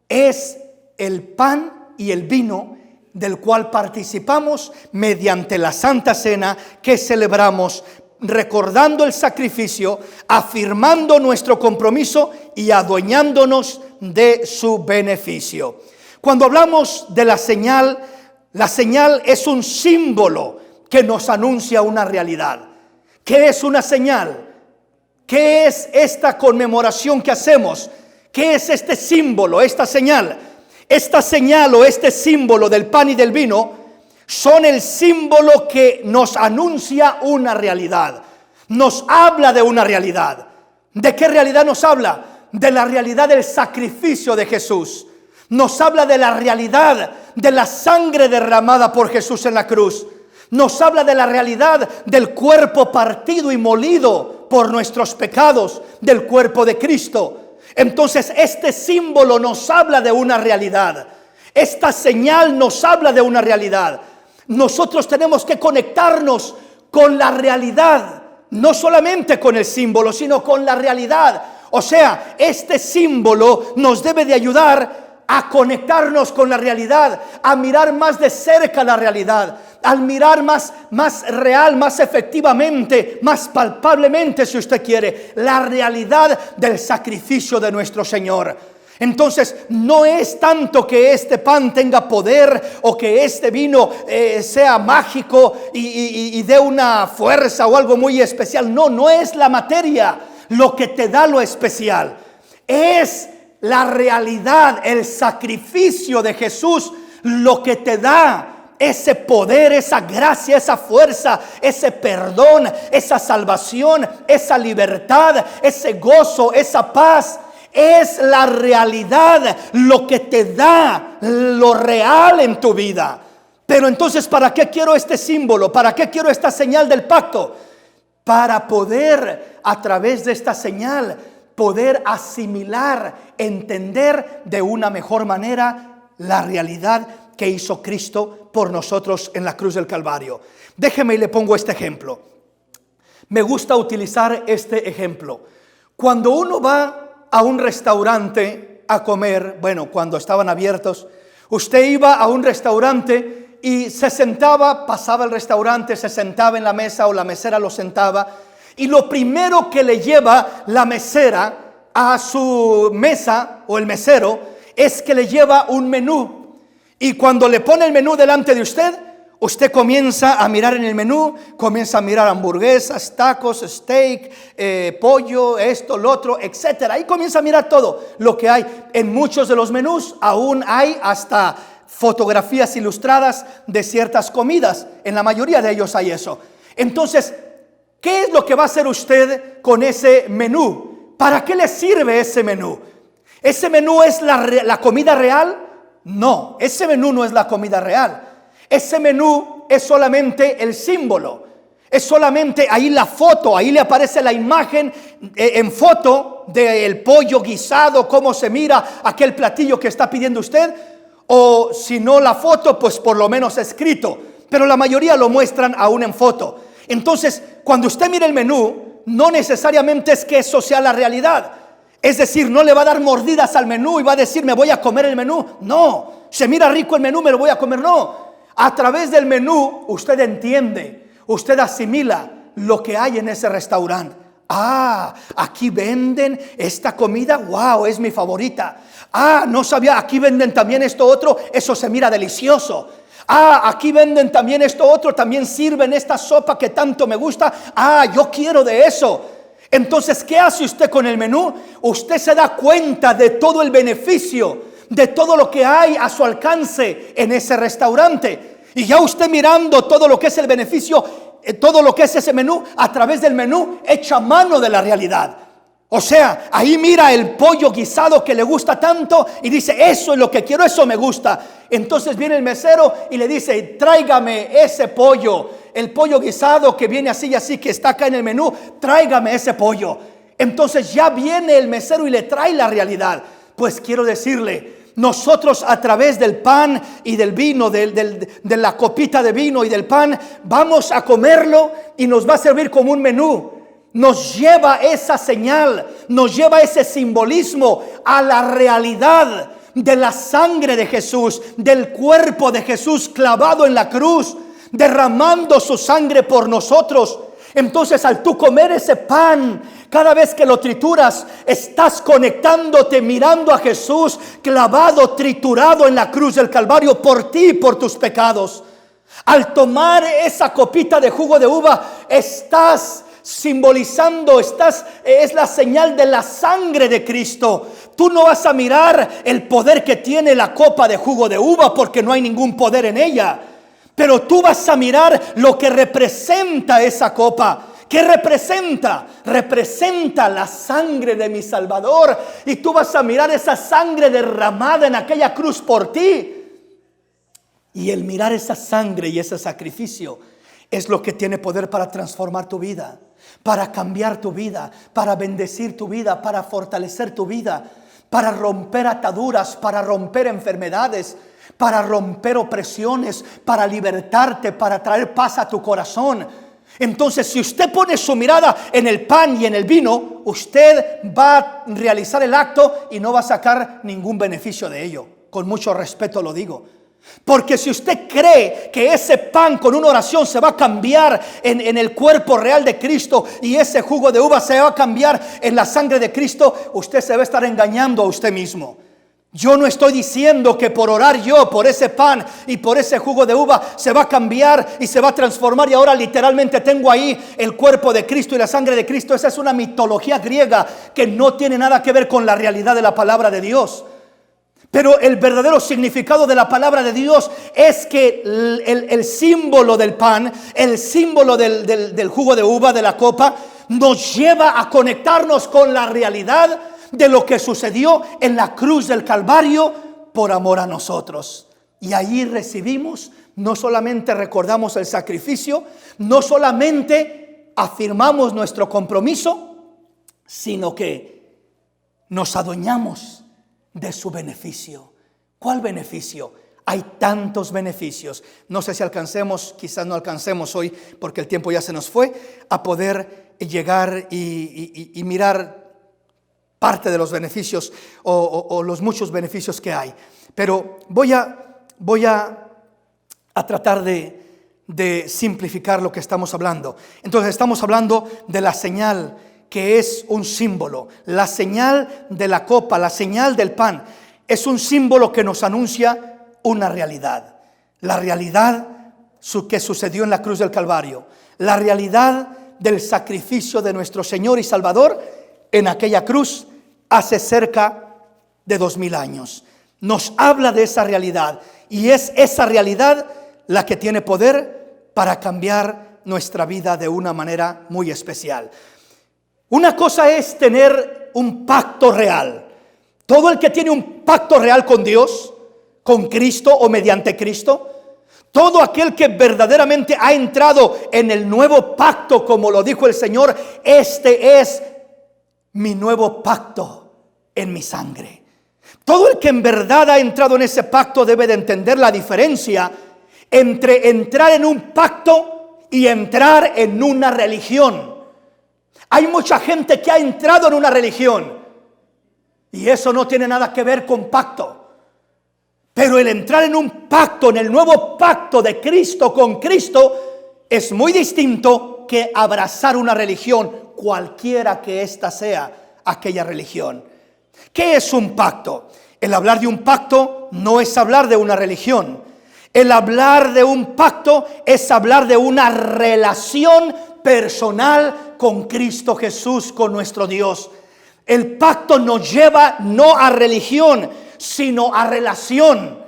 es el pan y el vino, del cual participamos mediante la Santa Cena que celebramos, recordando el sacrificio, afirmando nuestro compromiso y adueñándonos de su beneficio. Cuando hablamos de la señal es un símbolo que nos anuncia una realidad. ¿Qué es una señal? ¿Qué es esta conmemoración que hacemos? ¿Qué es este símbolo, esta señal? Esta señal o este símbolo del pan y del vino son el símbolo que nos anuncia una realidad. Nos habla de una realidad. ¿De qué realidad nos habla? De la realidad del sacrificio de Jesús. Nos habla de la realidad de la sangre derramada por Jesús en la cruz. Nos habla de la realidad del cuerpo partido y molido por nuestros pecados, del cuerpo de Cristo. Entonces este símbolo nos habla de una realidad. Esta señal nos habla de una realidad. Nosotros tenemos que conectarnos con la realidad, no solamente con el símbolo, sino con la realidad. O sea, este símbolo nos debe de ayudar a conectarnos con la realidad, a mirar más de cerca la realidad, al mirar más real, más efectivamente, más palpablemente, si usted quiere, la realidad del sacrificio de nuestro Señor. Entonces no es tanto que este pan tenga poder o que este vino sea mágico y dé una fuerza o algo muy especial. No, no es la materia lo que te da lo especial. Es la realidad, el sacrificio de Jesús lo que te da ese poder, esa gracia, esa fuerza, ese perdón, esa salvación, esa libertad, ese gozo, esa paz. Es la realidad lo que te da lo real en tu vida. Pero entonces, ¿para qué quiero este símbolo? ¿Para qué quiero esta señal del pacto? Para poder, a través de esta señal, poder asimilar, entender de una mejor manera la realidad que hizo Cristo por nosotros en la cruz del Calvario. Déjeme y le pongo este ejemplo. Me gusta utilizar este ejemplo. Cuando uno va a un restaurante a comer, bueno, cuando estaban abiertos, usted iba a un restaurante y se sentaba, pasaba el restaurante, se sentaba en la mesa o la mesera lo sentaba, y lo primero que le lleva la mesera a su mesa o el mesero es que le lleva un menú. Y cuando le pone el menú delante de usted, usted comienza a mirar en el menú, comienza a mirar hamburguesas, tacos, steak, pollo, esto, lo otro, etcétera. Ahí comienza a mirar todo lo que hay. En muchos de los menús aún hay hasta fotografías ilustradas de ciertas comidas. En la mayoría de ellos hay eso. Entonces, ¿qué es lo que va a hacer usted con ese menú? ¿Para qué le sirve ese menú? ¿Ese menú es la comida real? No, ese menú no es la comida real. Ese menú es solamente el símbolo. Es solamente ahí la foto, ahí le aparece la imagen en foto del pollo guisado, cómo se mira aquel platillo que está pidiendo usted. O si no la foto, pues por lo menos escrito. Pero la mayoría lo muestran aún en foto. Entonces, cuando usted mira el menú, no necesariamente es que eso sea la realidad. Es decir, no le va a dar mordidas al menú y va a decir, me voy a comer el menú. No, se mira rico el menú, me lo voy a comer. No, a través del menú usted entiende, usted asimila lo que hay en ese restaurante. Ah, aquí venden esta comida, wow, es mi favorita. Ah, no sabía, aquí venden también esto otro, eso se mira delicioso. Ah, aquí venden también esto otro, también sirven esta sopa que tanto me gusta. Ah, yo quiero de eso. Entonces, ¿qué hace usted con el menú? Usted se da cuenta de todo el beneficio, de todo lo que hay a su alcance en ese restaurante. Y ya usted mirando todo lo que es el beneficio, todo lo que es ese menú, a través del menú echa mano de la realidad. O sea, ahí mira el pollo guisado que le gusta tanto y dice, eso es lo que quiero, eso me gusta. Entonces viene el mesero y le dice, tráigame ese pollo, el pollo guisado que viene así y así, que está acá en el menú, tráigame ese pollo. Entonces ya viene el mesero y le trae la realidad. Pues quiero decirle, nosotros a través del pan y del vino, de la copita de vino y del pan, vamos a comerlo y nos va a servir como un menú. Nos lleva esa señal, nos lleva ese simbolismo a la realidad de la sangre de Jesús, del cuerpo de Jesús clavado en la cruz, derramando su sangre por nosotros. Entonces, al tú comer ese pan, cada vez que lo trituras, estás conectándote, mirando a Jesús clavado, triturado en la cruz del Calvario por ti y por tus pecados. Al tomar esa copita de jugo de uva, estás simbolizando, es la señal de la sangre de Cristo. Tú no vas a mirar el poder que tiene la copa de jugo de uva, porque no hay ningún poder en ella. Pero tú vas a mirar lo que representa esa copa. ¿Qué representa? Representa la sangre de mi Salvador. Y tú vas a mirar esa sangre derramada en aquella cruz por ti. Y el mirar esa sangre y ese sacrificio es lo que tiene poder para transformar tu vida, para cambiar tu vida, para bendecir tu vida, para fortalecer tu vida, para romper ataduras, para romper enfermedades, para romper opresiones, para libertarte, para traer paz a tu corazón. Entonces, si usted pone su mirada en el pan y en el vino, usted va a realizar el acto y no va a sacar ningún beneficio de ello. Con mucho respeto lo digo. Porque si usted cree que ese pan con una oración se va a cambiar en el cuerpo real de Cristo, y ese jugo de uva se va a cambiar en la sangre de Cristo, usted se va a estar engañando a usted mismo. Yo no estoy diciendo que por orar yo por ese pan y por ese jugo de uva se va a cambiar y se va a transformar y ahora literalmente tengo ahí el cuerpo de Cristo y la sangre de Cristo. Esa es una mitología griega que no tiene nada que ver con la realidad de la palabra de Dios. Pero el verdadero significado de la palabra de Dios es que el símbolo del pan, el símbolo del jugo de uva, de la copa, nos lleva a conectarnos con la realidad de lo que sucedió en la cruz del Calvario por amor a nosotros. Y allí recibimos, no solamente recordamos el sacrificio, no solamente afirmamos nuestro compromiso, sino que nos adueñamos de su beneficio. ¿Cuál beneficio? Hay tantos beneficios. No sé si alcancemos, quizás no alcancemos hoy porque el tiempo ya se nos fue, a poder llegar y mirar parte de los beneficios o los muchos beneficios que hay. Pero voy a tratar de simplificar lo que estamos hablando. Entonces estamos hablando de la señal que es un símbolo. La señal de la copa, la señal del pan, es un símbolo que nos anuncia una realidad. La realidad que sucedió en la cruz del Calvario. La realidad del sacrificio de nuestro Señor y Salvador en aquella cruz hace cerca de 2000 años. Nos habla de esa realidad y es esa realidad la que tiene poder para cambiar nuestra vida de una manera muy especial. Una cosa es tener un pacto real. Todo el que tiene un pacto real con Dios, con Cristo o mediante Cristo, todo aquel que verdaderamente ha entrado en el nuevo pacto, como lo dijo el Señor, este es mi nuevo pacto en mi sangre. Todo el que en verdad ha entrado en ese pacto debe de entender la diferencia entre entrar en un pacto y entrar en una religión. Hay mucha gente que ha entrado en una religión y eso no tiene nada que ver con pacto. Pero el entrar en un pacto, en el nuevo pacto de Cristo con Cristo, es muy distinto que abrazar una religión, cualquiera que ésta sea aquella religión. ¿Qué es un pacto? El hablar de un pacto no es hablar de una religión. El hablar de un pacto es hablar de una relación personal con Cristo Jesús, con nuestro Dios. El pacto nos lleva no a religión, sino a relación.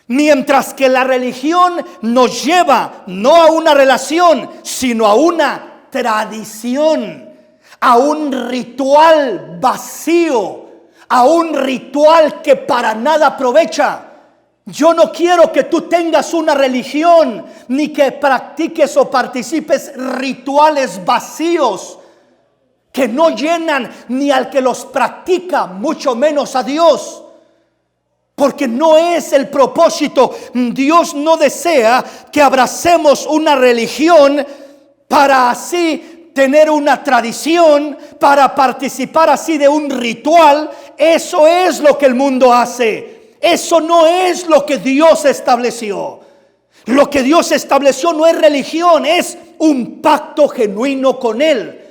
Mientras que la religión nos lleva no a una relación, sino a una tradición, a un ritual vacío, a un ritual que para nada aprovecha. Yo no quiero que tú tengas una religión, ni que practiques o participes rituales vacíos que no llenan ni al que los practica, mucho menos a Dios. Porque no es el propósito. Dios no desea que abracemos una religión para así tener una tradición, para participar así de un ritual. Eso es lo que el mundo hace. Eso no es lo que Dios estableció. Lo que Dios estableció no es religión, es un pacto genuino con Él.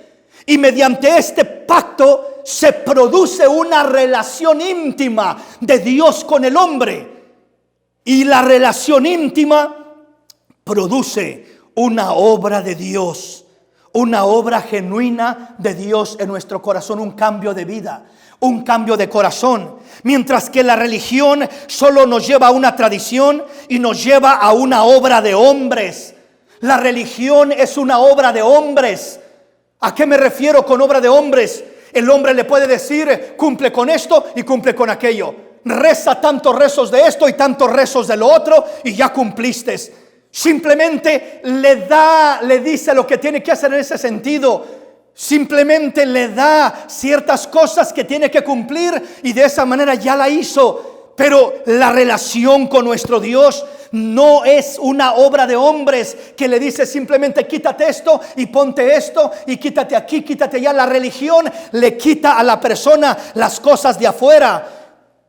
Y mediante este pacto se produce una relación íntima de Dios con el hombre. Y la relación íntima produce una obra de Dios, una obra genuina de Dios en nuestro corazón, un cambio de vida, un cambio de corazón. Mientras que la religión solo nos lleva a una tradición y nos lleva a una obra de hombres. La religión es una obra de hombres. ¿A qué me refiero con obra de hombres? El hombre le puede decir, cumple con esto y cumple con aquello. Reza tantos rezos de esto y tantos rezos de lo otro y ya cumpliste. Simplemente le dice lo que tiene que hacer en ese sentido. Simplemente le da ciertas cosas que tiene que cumplir y de esa manera ya la hizo. Pero la relación con nuestro Dios no es una obra de hombres que le dice simplemente quítate esto y ponte esto y quítate aquí, quítate allá. La religión le quita a la persona las cosas de afuera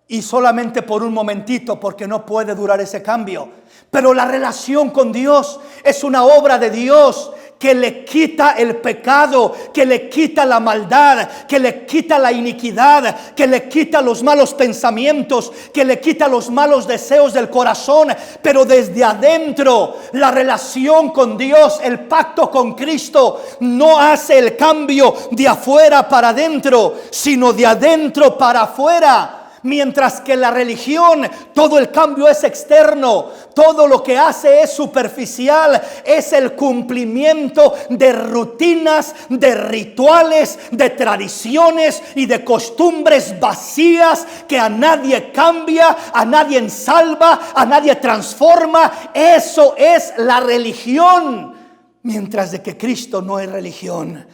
y solamente por un momentito, porque no puede durar ese cambio. Pero la relación con Dios es una obra de Dios que le quita el pecado, que le quita la maldad, que le quita la iniquidad, que le quita los malos pensamientos, que le quita los malos deseos del corazón. Pero desde adentro, la relación con Dios, el pacto con Cristo, no hace el cambio de afuera para adentro, sino de adentro para afuera. Mientras que la religión, todo el cambio es externo, todo lo que hace es superficial, es el cumplimiento de rutinas, de rituales, de tradiciones y de costumbres vacías que a nadie cambia, a nadie salva, a nadie transforma. Eso es la religión, mientras de que Cristo no es religión.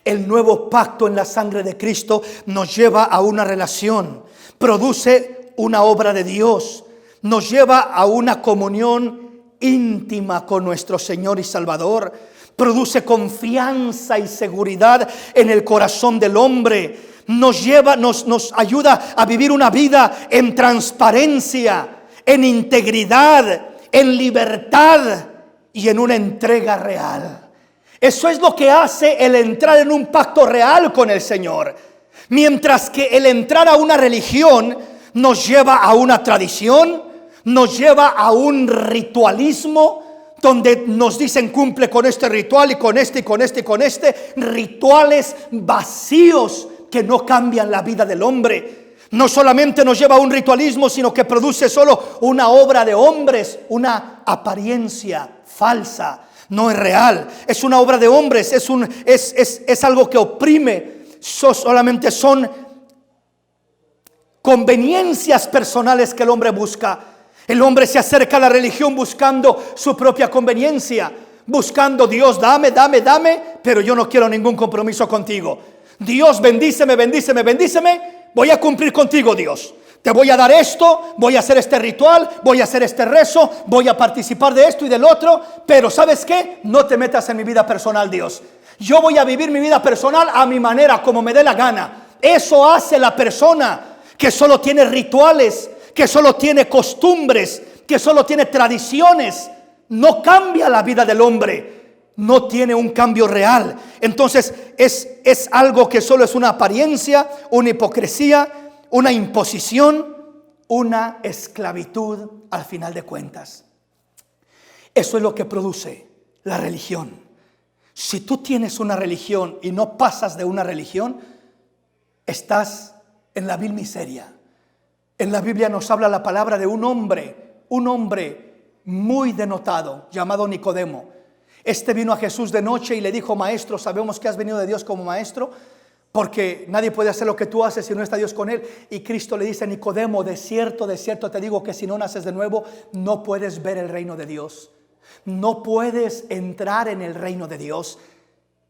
El nuevo pacto en la sangre de Cristo nos lleva a una relación. Produce una obra de Dios, nos lleva a una comunión íntima con nuestro Señor y Salvador, produce confianza y seguridad en el corazón del hombre, nos ayuda a vivir una vida en transparencia, en integridad, en libertad y en una entrega real. Eso es lo que hace el entrar en un pacto real con el Señor. Mientras que el entrar a una religión nos lleva a una tradición, nos lleva a un ritualismo, donde nos dicen cumple con este ritual y con este y con este y con este. Rituales vacíos que no cambian la vida del hombre. No solamente nos lleva a un ritualismo, sino que produce solo una obra de hombres, una apariencia falsa. No es real, es una obra de hombres, es algo que oprime. Solamente son conveniencias personales que el hombre busca. El hombre se acerca a la religión buscando su propia conveniencia, buscando: Dios, dame, pero yo no quiero ningún compromiso contigo. Dios, bendíceme, voy a cumplir contigo, Dios. Te voy a dar esto, voy a hacer este ritual, voy a hacer este rezo, voy a participar de esto y del otro, pero ¿sabes qué? No te metas en mi vida personal, Dios. Yo voy a vivir mi vida personal a mi manera, como me dé la gana. Eso hace la persona que solo tiene rituales, que solo tiene costumbres, que solo tiene tradiciones. No cambia la vida del hombre, no tiene un cambio real. Entonces es algo que solo es una apariencia, una hipocresía, una imposición, una esclavitud al final de cuentas. Eso es lo que produce la religión. Si tú tienes una religión y no pasas de una religión, estás en la vil miseria. En la Biblia nos habla la palabra de un hombre muy denotado, llamado Nicodemo. Este vino a Jesús de noche y le dijo: Maestro, sabemos que has venido de Dios como maestro, porque nadie puede hacer lo que tú haces si no está Dios con él. Y Cristo le dice: Nicodemo, de cierto te digo que si no naces de nuevo, no puedes ver el reino de Dios. No puedes entrar en el reino de Dios.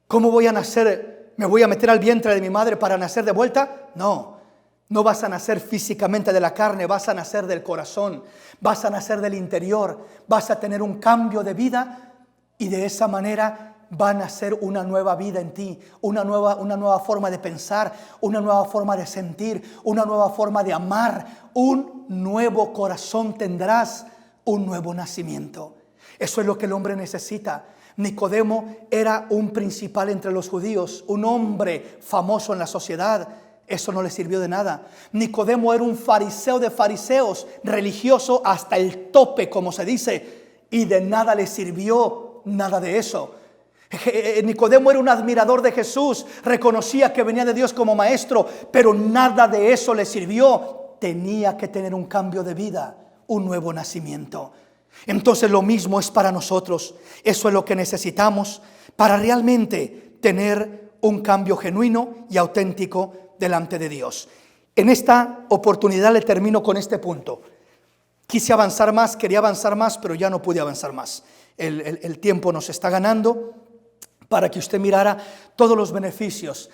¿Cómo voy a nacer? ¿Me voy a meter al vientre de mi madre para nacer de vuelta? No vas a nacer físicamente de la carne, vas a nacer del corazón, vas a nacer del interior, vas a tener un cambio de vida y de esa manera va a nacer una nueva vida en ti, una nueva forma de pensar, una nueva forma de sentir, una nueva forma de amar, un nuevo corazón tendrás, un nuevo nacimiento. Eso es lo que el hombre necesita. Nicodemo era un principal entre los judíos, un hombre famoso en la sociedad. Eso no le sirvió de nada. Nicodemo era un fariseo de fariseos, religioso hasta el tope, como se dice, y de nada le sirvió nada de eso. Nicodemo era un admirador de Jesús, reconocía que venía de Dios como maestro, pero nada de eso le sirvió. Tenía que tener un cambio de vida, un nuevo nacimiento. Entonces lo mismo es para nosotros. Eso es lo que necesitamos para realmente tener un cambio genuino y auténtico delante de Dios. En esta oportunidad le termino con este punto. Quise avanzar más, quería avanzar más, pero ya no pude avanzar más. El tiempo nos está ganando, para que usted mirara todos los beneficios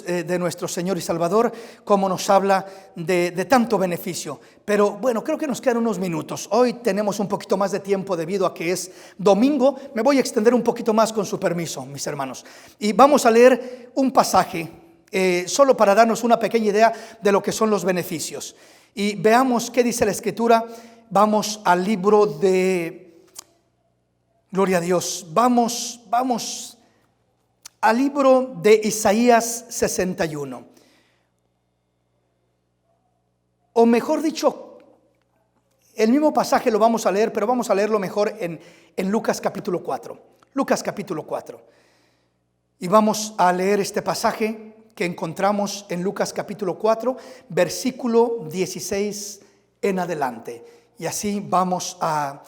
de nuestro Señor y Salvador, como nos habla de tanto beneficio. Pero bueno, creo que nos quedan unos minutos. Hoy tenemos un poquito más de tiempo debido a que es domingo. Me voy a extender un poquito más con su permiso, mis hermanos. Y vamos a leer un pasaje, solo para darnos una pequeña idea de lo que son los beneficios. Y veamos qué dice la Escritura. Vamos al libro de Gloria a Dios. Vamos al libro de Isaías 61. O mejor dicho, el mismo pasaje lo vamos a leer, pero vamos a leerlo mejor en Lucas capítulo 4. Lucas capítulo 4. Y vamos a leer este pasaje que encontramos en Lucas capítulo 4, versículo 16 en adelante. Y así vamos a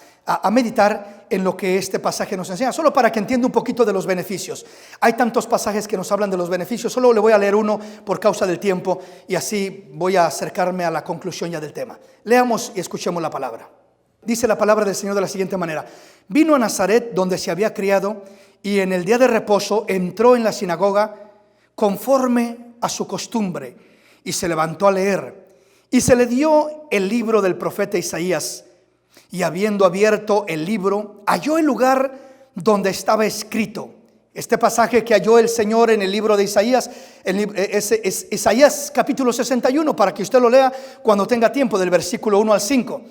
meditar en lo que este pasaje nos enseña, solo para que entienda un poquito de los beneficios. Hay tantos pasajes que nos hablan de los beneficios, solo le voy a leer uno por causa del tiempo y así voy a acercarme a la conclusión ya del tema. Leamos y escuchemos la palabra. Dice la palabra del Señor de la siguiente manera: vino a Nazaret, donde se había criado, y en el día de reposo entró en la sinagoga conforme a su costumbre, y se levantó a leer. Y se le dio el libro del profeta Isaías, y habiendo abierto el libro, halló el lugar donde estaba escrito. Este pasaje que halló el Señor en el libro de Isaías, es Isaías capítulo 61, para que usted lo lea cuando tenga tiempo, del versículo 1 al 5.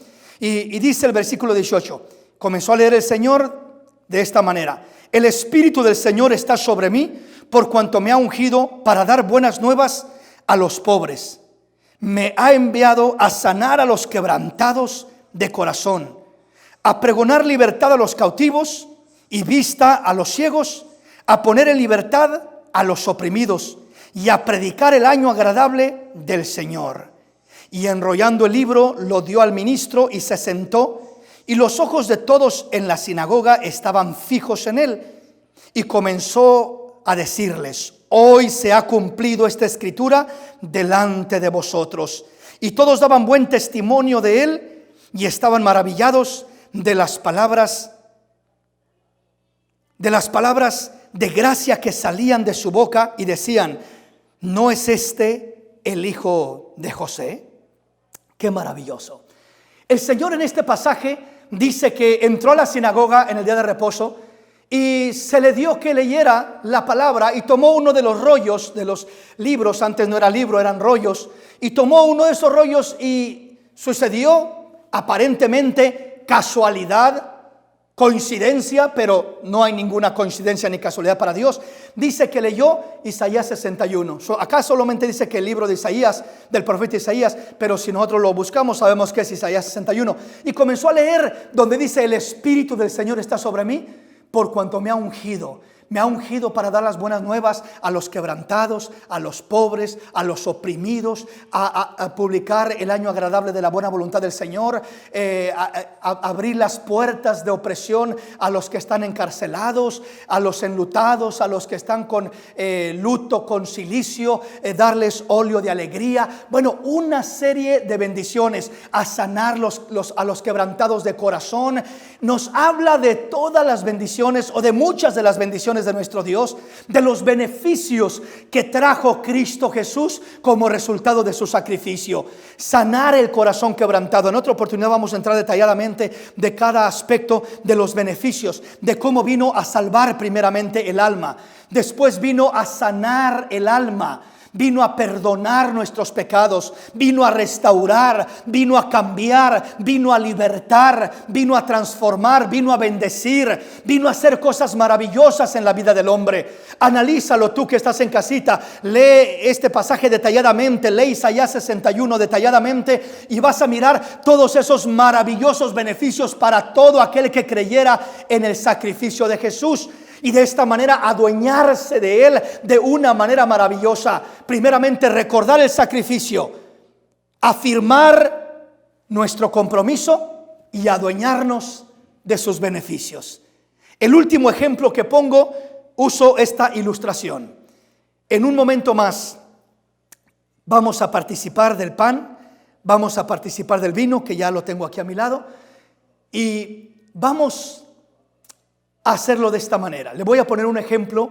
Y dice el versículo 18, comenzó a leer el Señor de esta manera: el Espíritu del Señor está sobre mí, por cuanto me ha ungido para dar buenas nuevas a los pobres. Me ha enviado a sanar a los quebrantados de corazón, a pregonar libertad a los cautivos y vista a los ciegos, a poner en libertad a los oprimidos y a predicar el año agradable del Señor. Y enrollando el libro lo dio al ministro y se sentó, y los ojos de todos en la sinagoga estaban fijos en él. Y comenzó a decirles: hoy se ha cumplido esta escritura delante de vosotros. Y todos daban buen testimonio de él y estaban maravillados de las palabras de gracia que salían de su boca, y decían: ¿no es este el hijo de José? Qué maravilloso. El Señor en este pasaje dice que entró a la sinagoga en el día de reposo y se le dio que leyera la palabra, y tomó uno de los rollos de los libros. Antes no era libro, eran rollos. Y tomó uno de esos rollos, y sucedió aparentemente casualidad, coincidencia, pero no hay ninguna coincidencia ni casualidad para Dios. Dice que leyó Isaías 61. Acá solamente dice que el libro de Isaías, del profeta Isaías, pero si nosotros lo buscamos sabemos que es Isaías 61. Y comenzó a leer donde dice: el Espíritu del Señor está sobre mí, por cuanto me ha ungido para dar las buenas nuevas a los quebrantados, a los pobres, a los oprimidos, a publicar el año agradable de la buena voluntad del Señor, a abrir las puertas de opresión a los que están encarcelados, a los enlutados, a los que están con luto, con cilicio, darles óleo de alegría. Bueno, una serie de bendiciones, a sanar a los quebrantados de corazón. Nos habla de todas las bendiciones, o de muchas de las bendiciones de nuestro Dios, de los beneficios que trajo Cristo Jesús como resultado de su sacrificio. Sanar el corazón quebrantado. En otra oportunidad vamos a entrar detalladamente de cada aspecto de los beneficios, de cómo vino a salvar primeramente el alma, después vino a sanar el alma, vino a perdonar nuestros pecados, vino a restaurar, vino a cambiar, vino a libertar, vino a transformar, vino a bendecir, vino a hacer cosas maravillosas en la vida del hombre. Analízalo tú que estás en casita, lee este pasaje detalladamente, lee Isaías 61 detalladamente, y vas a mirar todos esos maravillosos beneficios para todo aquel que creyera en el sacrificio de Jesús. Y de esta manera adueñarse de él de una manera maravillosa. Primeramente, recordar el sacrificio, afirmar nuestro compromiso y adueñarnos de sus beneficios. El último ejemplo que pongo, uso esta ilustración. En un momento más vamos a participar del pan, vamos a participar del vino, que ya lo tengo aquí a mi lado, y vamos hacerlo de esta manera. Le voy a poner un ejemplo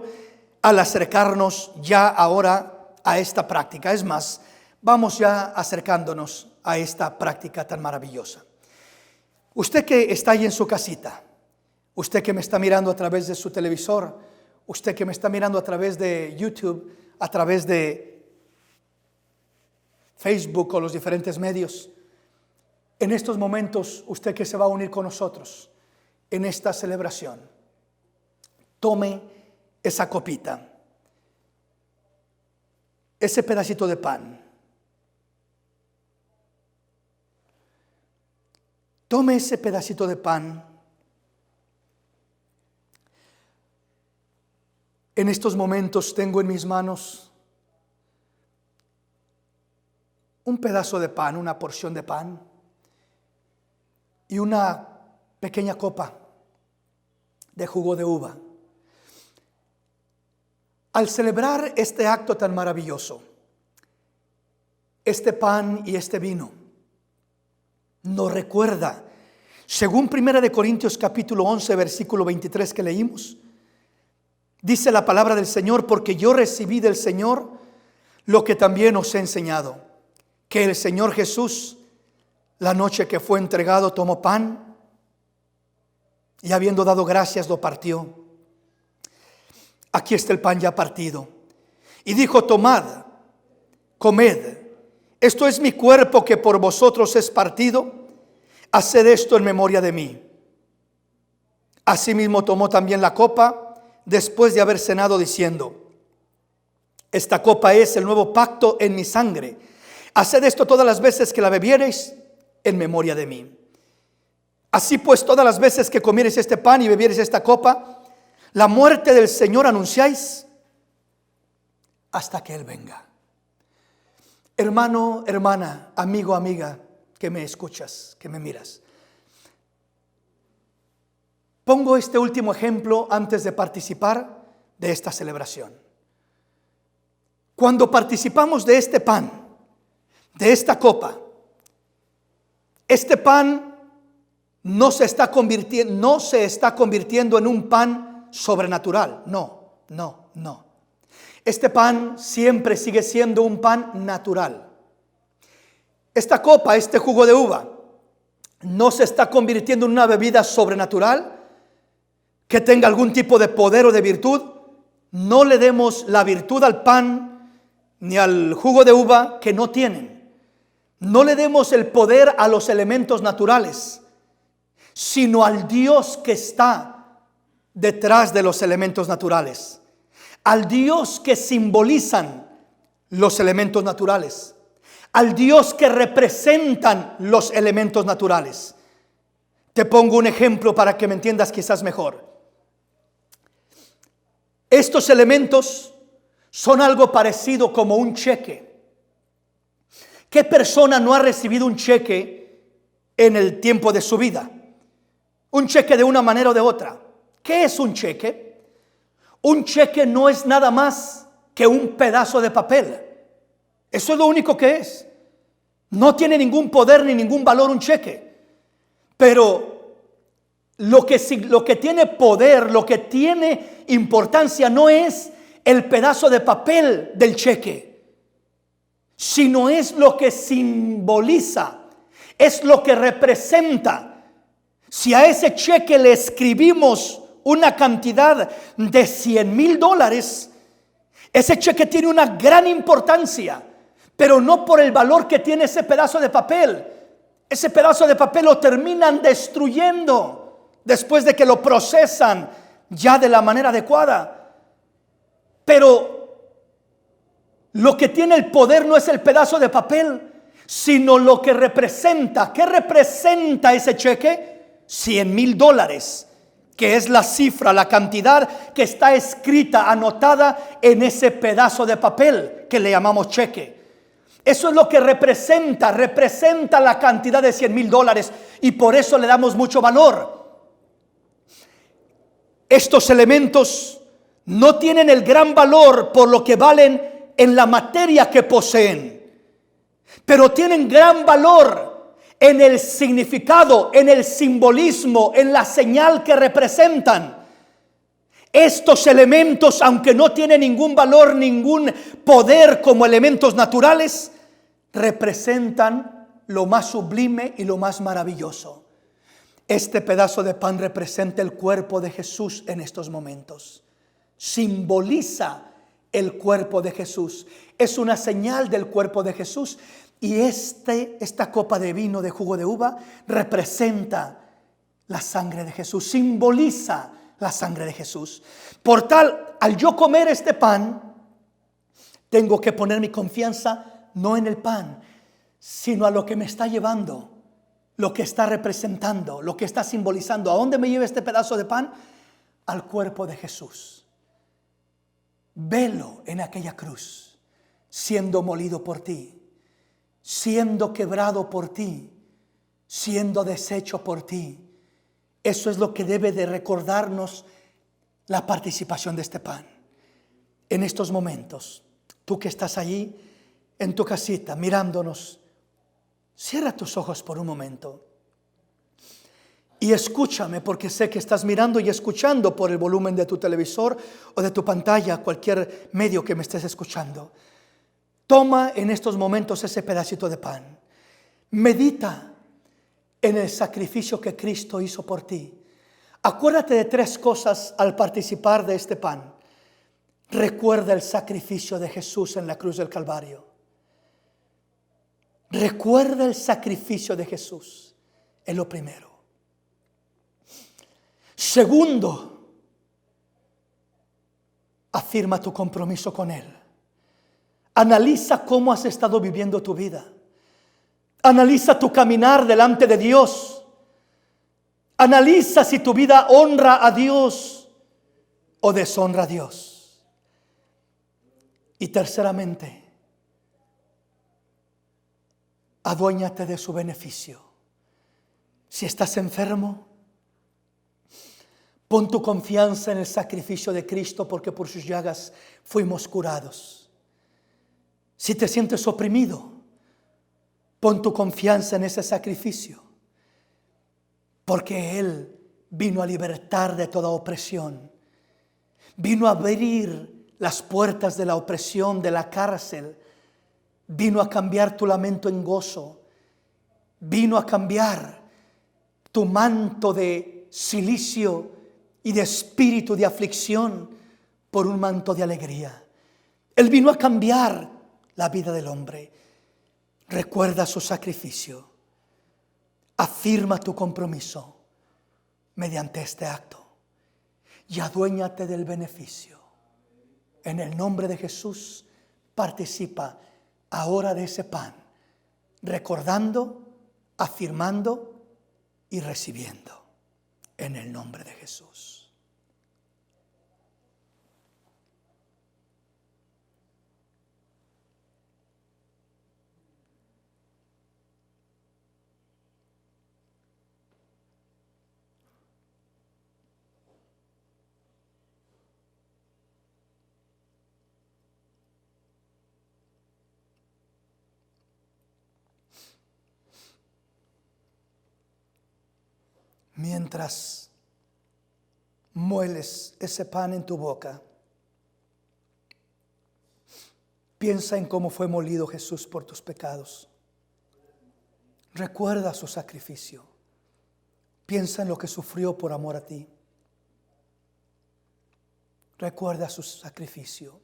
al acercarnos ya ahora a esta práctica. Es más, vamos ya acercándonos a esta práctica tan maravillosa. Usted que está ahí en su casita, usted que me está mirando a través de su televisor, usted que me está mirando a través de YouTube, a través de Facebook o los diferentes medios, en estos momentos usted que se va a unir con nosotros en esta celebración, tome esa copita, ese pedacito de pan. Tome ese pedacito de pan. En estos momentos tengo en mis manos un pedazo de pan, una porción de pan y una pequeña copa de jugo de uva. Al celebrar este acto tan maravilloso, este pan y este vino nos recuerda, según 1 Corintios capítulo 11, versículo 23 que leímos, dice la palabra del Señor: porque yo recibí del Señor lo que también os he enseñado, que el Señor Jesús, la noche que fue entregado, tomó pan y habiendo dado gracias lo partió. Aquí está el pan ya partido. Y dijo: tomad, comed, esto es mi cuerpo que por vosotros es partido, haced esto en memoria de mí. Asimismo tomó también la copa después de haber cenado, diciendo: esta copa es el nuevo pacto en mi sangre. Haced esto todas las veces que la bebiereis en memoria de mí. Así pues, todas las veces que comiereis este pan y bebiereis esta copa, la muerte del Señor anunciáis hasta que Él venga. Hermano, hermana, amigo, amiga, que me escuchas, que me miras. Pongo este último ejemplo antes de participar de esta celebración. Cuando participamos de este pan, de esta copa, este pan no se está convirtiendo en un pan sobrenatural. No. Este pan siempre sigue siendo un pan natural. Esta copa, este jugo de uva, no se está convirtiendo en una bebida sobrenatural que tenga algún tipo de poder o de virtud. No le demos la virtud al pan ni al jugo de uva que no tienen. No le demos el poder a los elementos naturales, sino al Dios que está detrás de los elementos naturales, al Dios que simbolizan los elementos naturales, al Dios que representan los elementos naturales. Te pongo un ejemplo para que me entiendas quizás mejor. Estos elementos son algo parecido como un cheque. ¿Qué persona no ha recibido un cheque en el tiempo de su vida? Un cheque de una manera o de otra. ¿Qué es un cheque? Un cheque no es nada más que un pedazo de papel. Eso es lo único que es. No tiene ningún poder ni ningún valor un cheque. Pero lo que tiene poder, lo que tiene importancia no es el pedazo de papel del cheque, sino es lo que simboliza, es lo que representa. Si a ese cheque le escribimos una cantidad de $100,000, ese cheque tiene una gran importancia, pero no por el valor que tiene ese pedazo de papel. Ese pedazo de papel lo terminan destruyendo después de que lo procesan ya de la manera adecuada. Pero lo que tiene el poder no es el pedazo de papel, sino lo que representa. ¿Qué representa ese cheque? $100,000, que es la cifra, la cantidad que está escrita, anotada en ese pedazo de papel que le llamamos cheque. Eso es lo que representa la cantidad de $100,000, y por eso le damos mucho valor. Estos elementos no tienen el gran valor por lo que valen en la materia que poseen, pero tienen gran valor en el significado, en el simbolismo, en la señal que representan. Estos elementos, aunque no tienen ningún valor, ningún poder como elementos naturales, representan lo más sublime y lo más maravilloso. Este pedazo de pan representa el cuerpo de Jesús en estos momentos. Simboliza el cuerpo de Jesús. Es una señal del cuerpo de Jesús. Y esta copa de vino de jugo de uva representa la sangre de Jesús. Simboliza la sangre de Jesús. Por tal, al yo comer este pan, tengo que poner mi confianza no en el pan, sino a lo que me está llevando, lo que está representando, lo que está simbolizando. ¿A dónde me lleva este pedazo de pan? Al cuerpo de Jesús. Velo en aquella cruz, siendo molido por ti, siendo quebrado por ti, siendo deshecho por ti. Eso es lo que debe de recordarnos la participación de este pan. En estos momentos, tú que estás allí en tu casita mirándonos, cierra tus ojos por un momento y escúchame, porque sé que estás mirando y escuchando por el volumen de tu televisor o de tu pantalla, cualquier medio que me estés escuchando. Toma en estos momentos ese pedacito de pan. Medita en el sacrificio que Cristo hizo por ti. Acuérdate de 3 cosas al participar de este pan. Recuerda el sacrificio de Jesús en la cruz del Calvario. Recuerda el sacrificio de Jesús. Es lo primero. Segundo, afirma tu compromiso con Él. Analiza cómo has estado viviendo tu vida. Analiza tu caminar delante de Dios. Analiza si tu vida honra a Dios o deshonra a Dios. Y terceramente, aduéñate de su beneficio. Si estás enfermo, pon tu confianza en el sacrificio de Cristo, porque por sus llagas fuimos curados. Si te sientes oprimido, pon tu confianza en ese sacrificio, porque Él vino a libertar de toda opresión. Vino a abrir las puertas de la opresión, de la cárcel. Vino a cambiar tu lamento en gozo. Vino a cambiar tu manto de cilicio y de espíritu de aflicción por un manto de alegría. Él vino a cambiar la vida del hombre. Recuerda su sacrificio. Afirma tu compromiso mediante este acto y aduéñate del beneficio. En el nombre de Jesús, participa ahora de ese pan, recordando, afirmando y recibiendo. En el nombre de Jesús. Mientras mueles ese pan en tu boca, piensa en cómo fue molido Jesús por tus pecados. Recuerda su sacrificio. Piensa en lo que sufrió por amor a ti. Recuerda su sacrificio.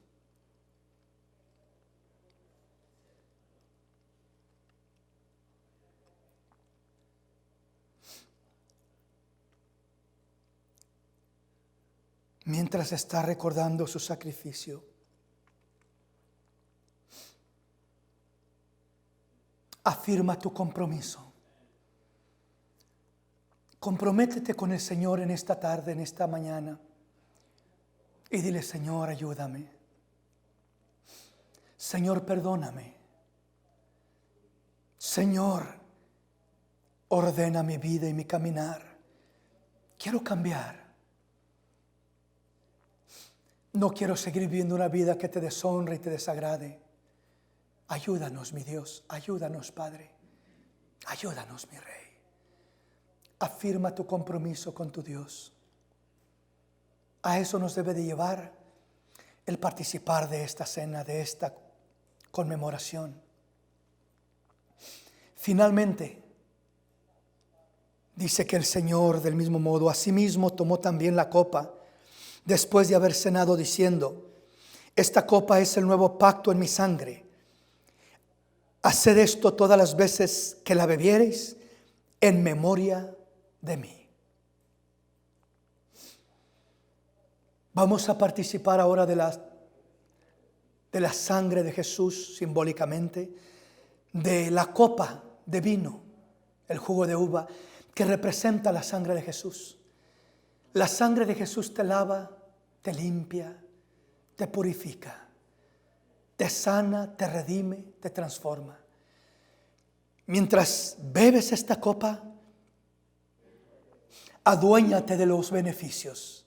Mientras está recordando su sacrificio, afirma tu compromiso. Comprométete con el Señor en esta tarde, en esta mañana, y dile: Señor, ayúdame. Señor, perdóname. Señor, ordena mi vida y mi caminar. Quiero cambiar. No quiero seguir viviendo una vida que te deshonre y te desagrade. Ayúdanos, mi Dios. Ayúdanos, Padre. Ayúdanos, mi Rey. Afirma tu compromiso con tu Dios. A eso nos debe de llevar el participar de esta cena, de esta conmemoración. Finalmente, dice que el Señor, del mismo modo, asimismo tomó también la copa después de haber cenado, diciendo: esta copa es el nuevo pacto en mi sangre. Haced esto todas las veces que la bebiereis en memoria de mí. Vamos a participar ahora de la sangre de Jesús simbólicamente, de la copa de vino, el jugo de uva, que representa la sangre de Jesús. La sangre de Jesús te lava, te limpia, te purifica, te sana, te redime, te transforma. Mientras bebes esta copa, aduéñate de los beneficios.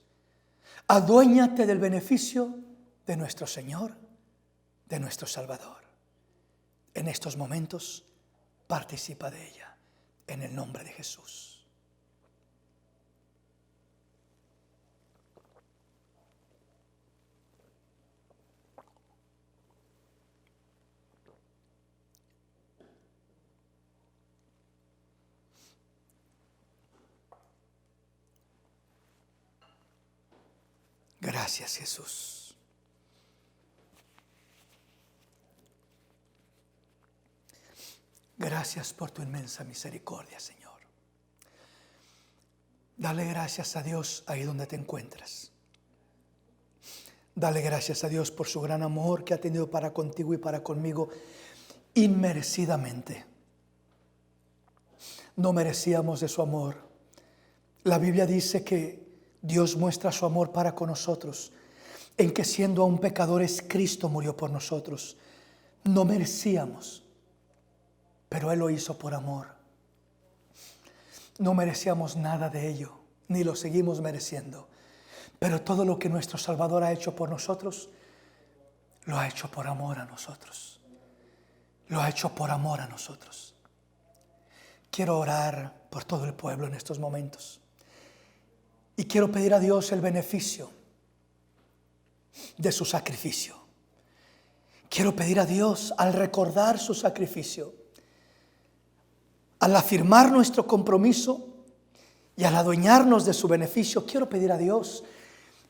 Aduéñate del beneficio de nuestro Señor, de nuestro Salvador. En estos momentos, participa de ella, en el nombre de Jesús. Gracias, Jesús. Gracias por tu inmensa misericordia, Señor. Dale gracias a Dios ahí donde te encuentras. Dale gracias a Dios por su gran amor que ha tenido para contigo y para conmigo inmerecidamente. No merecíamos de su amor. La Biblia dice que Dios muestra su amor para con nosotros, en que siendo aún pecadores, Cristo murió por nosotros. No merecíamos, pero Él lo hizo por amor. No merecíamos nada de ello, ni lo seguimos mereciendo. Pero todo lo que nuestro Salvador ha hecho por nosotros, lo ha hecho por amor a nosotros. Lo ha hecho por amor a nosotros. Quiero orar por todo el pueblo en estos momentos. Y quiero pedir a Dios el beneficio de su sacrificio. Quiero pedir a Dios, al recordar su sacrificio, al afirmar nuestro compromiso y al adueñarnos de su beneficio, quiero pedir a Dios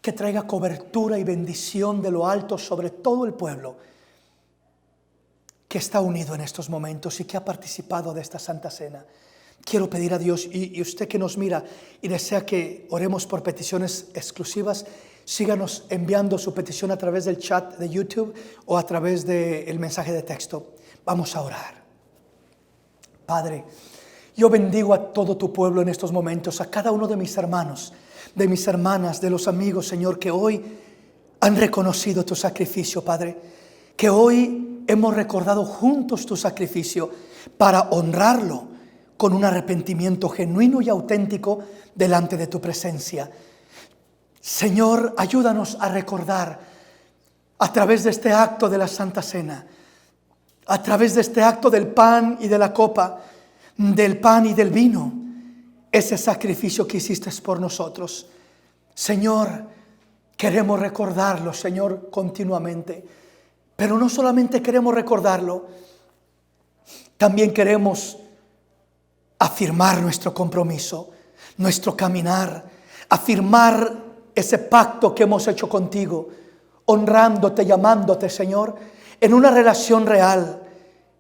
que traiga cobertura y bendición de lo alto sobre todo el pueblo que está unido en estos momentos y que ha participado de esta Santa Cena. Quiero pedir a Dios, y usted que nos mira y desea que oremos por peticiones exclusivas, síganos enviando su petición a través del chat de YouTube o a través del mensaje de texto. Vamos a orar. Padre, yo bendigo a todo tu pueblo en estos momentos, a cada uno de mis hermanos, de mis hermanas, de los amigos, Señor, que hoy han reconocido tu sacrificio, Padre, que hoy hemos recordado juntos tu sacrificio para honrarlo con un arrepentimiento genuino y auténtico delante de tu presencia. Señor, ayúdanos a recordar a través de este acto de la Santa Cena, a través de este acto del pan y de la copa, del pan y del vino, ese sacrificio que hiciste por nosotros. Señor, queremos recordarlo, Señor, continuamente. Pero no solamente queremos recordarlo, también queremos afirmar nuestro compromiso, nuestro caminar, afirmar ese pacto que hemos hecho contigo, honrándote, llamándote, Señor, en una relación real,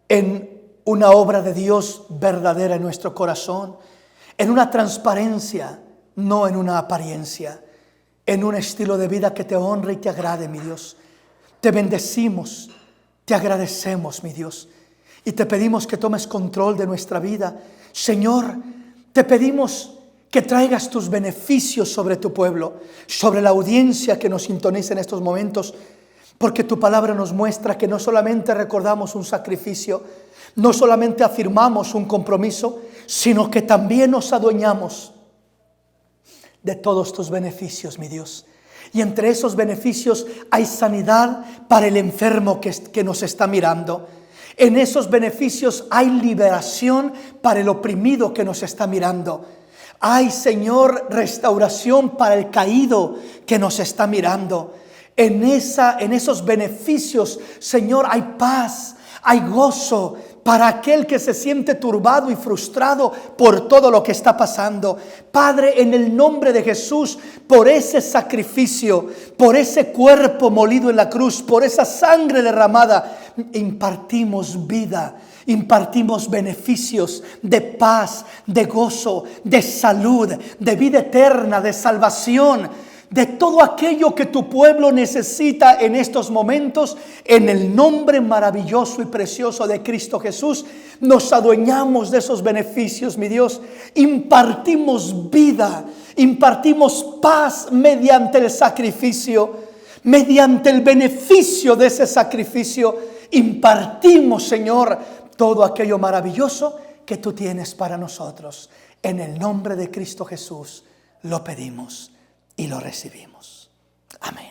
en una obra de Dios verdadera en nuestro corazón, en una transparencia, no en una apariencia, en un estilo de vida que te honre y te agrade, mi Dios. Te bendecimos, te agradecemos, mi Dios, y te pedimos que tomes control de nuestra vida. Señor, te pedimos que traigas tus beneficios sobre tu pueblo, sobre la audiencia que nos sintoniza en estos momentos, porque tu palabra nos muestra que no solamente recordamos un sacrificio, no solamente afirmamos un compromiso, sino que también nos adueñamos de todos tus beneficios, mi Dios. Y entre esos beneficios hay sanidad para el enfermo que nos está mirando. En esos beneficios hay liberación para el oprimido que nos está mirando. Hay, Señor, restauración para el caído que nos está mirando. En esos beneficios, Señor, hay paz, hay gozo para aquel que se siente turbado y frustrado por todo lo que está pasando. Padre, en el nombre de Jesús, por ese sacrificio, por ese cuerpo molido en la cruz, por esa sangre derramada, impartimos vida, impartimos beneficios de paz, de gozo, de salud, de vida eterna, de salvación, de todo aquello que tu pueblo necesita en estos momentos, en el nombre maravilloso y precioso de Cristo Jesús, nos adueñamos de esos beneficios, mi Dios. Impartimos vida, impartimos paz mediante el sacrificio, mediante el beneficio de ese sacrificio. Impartimos, Señor, todo aquello maravilloso que tú tienes para nosotros. En el nombre de Cristo Jesús lo pedimos y lo recibimos. Amén.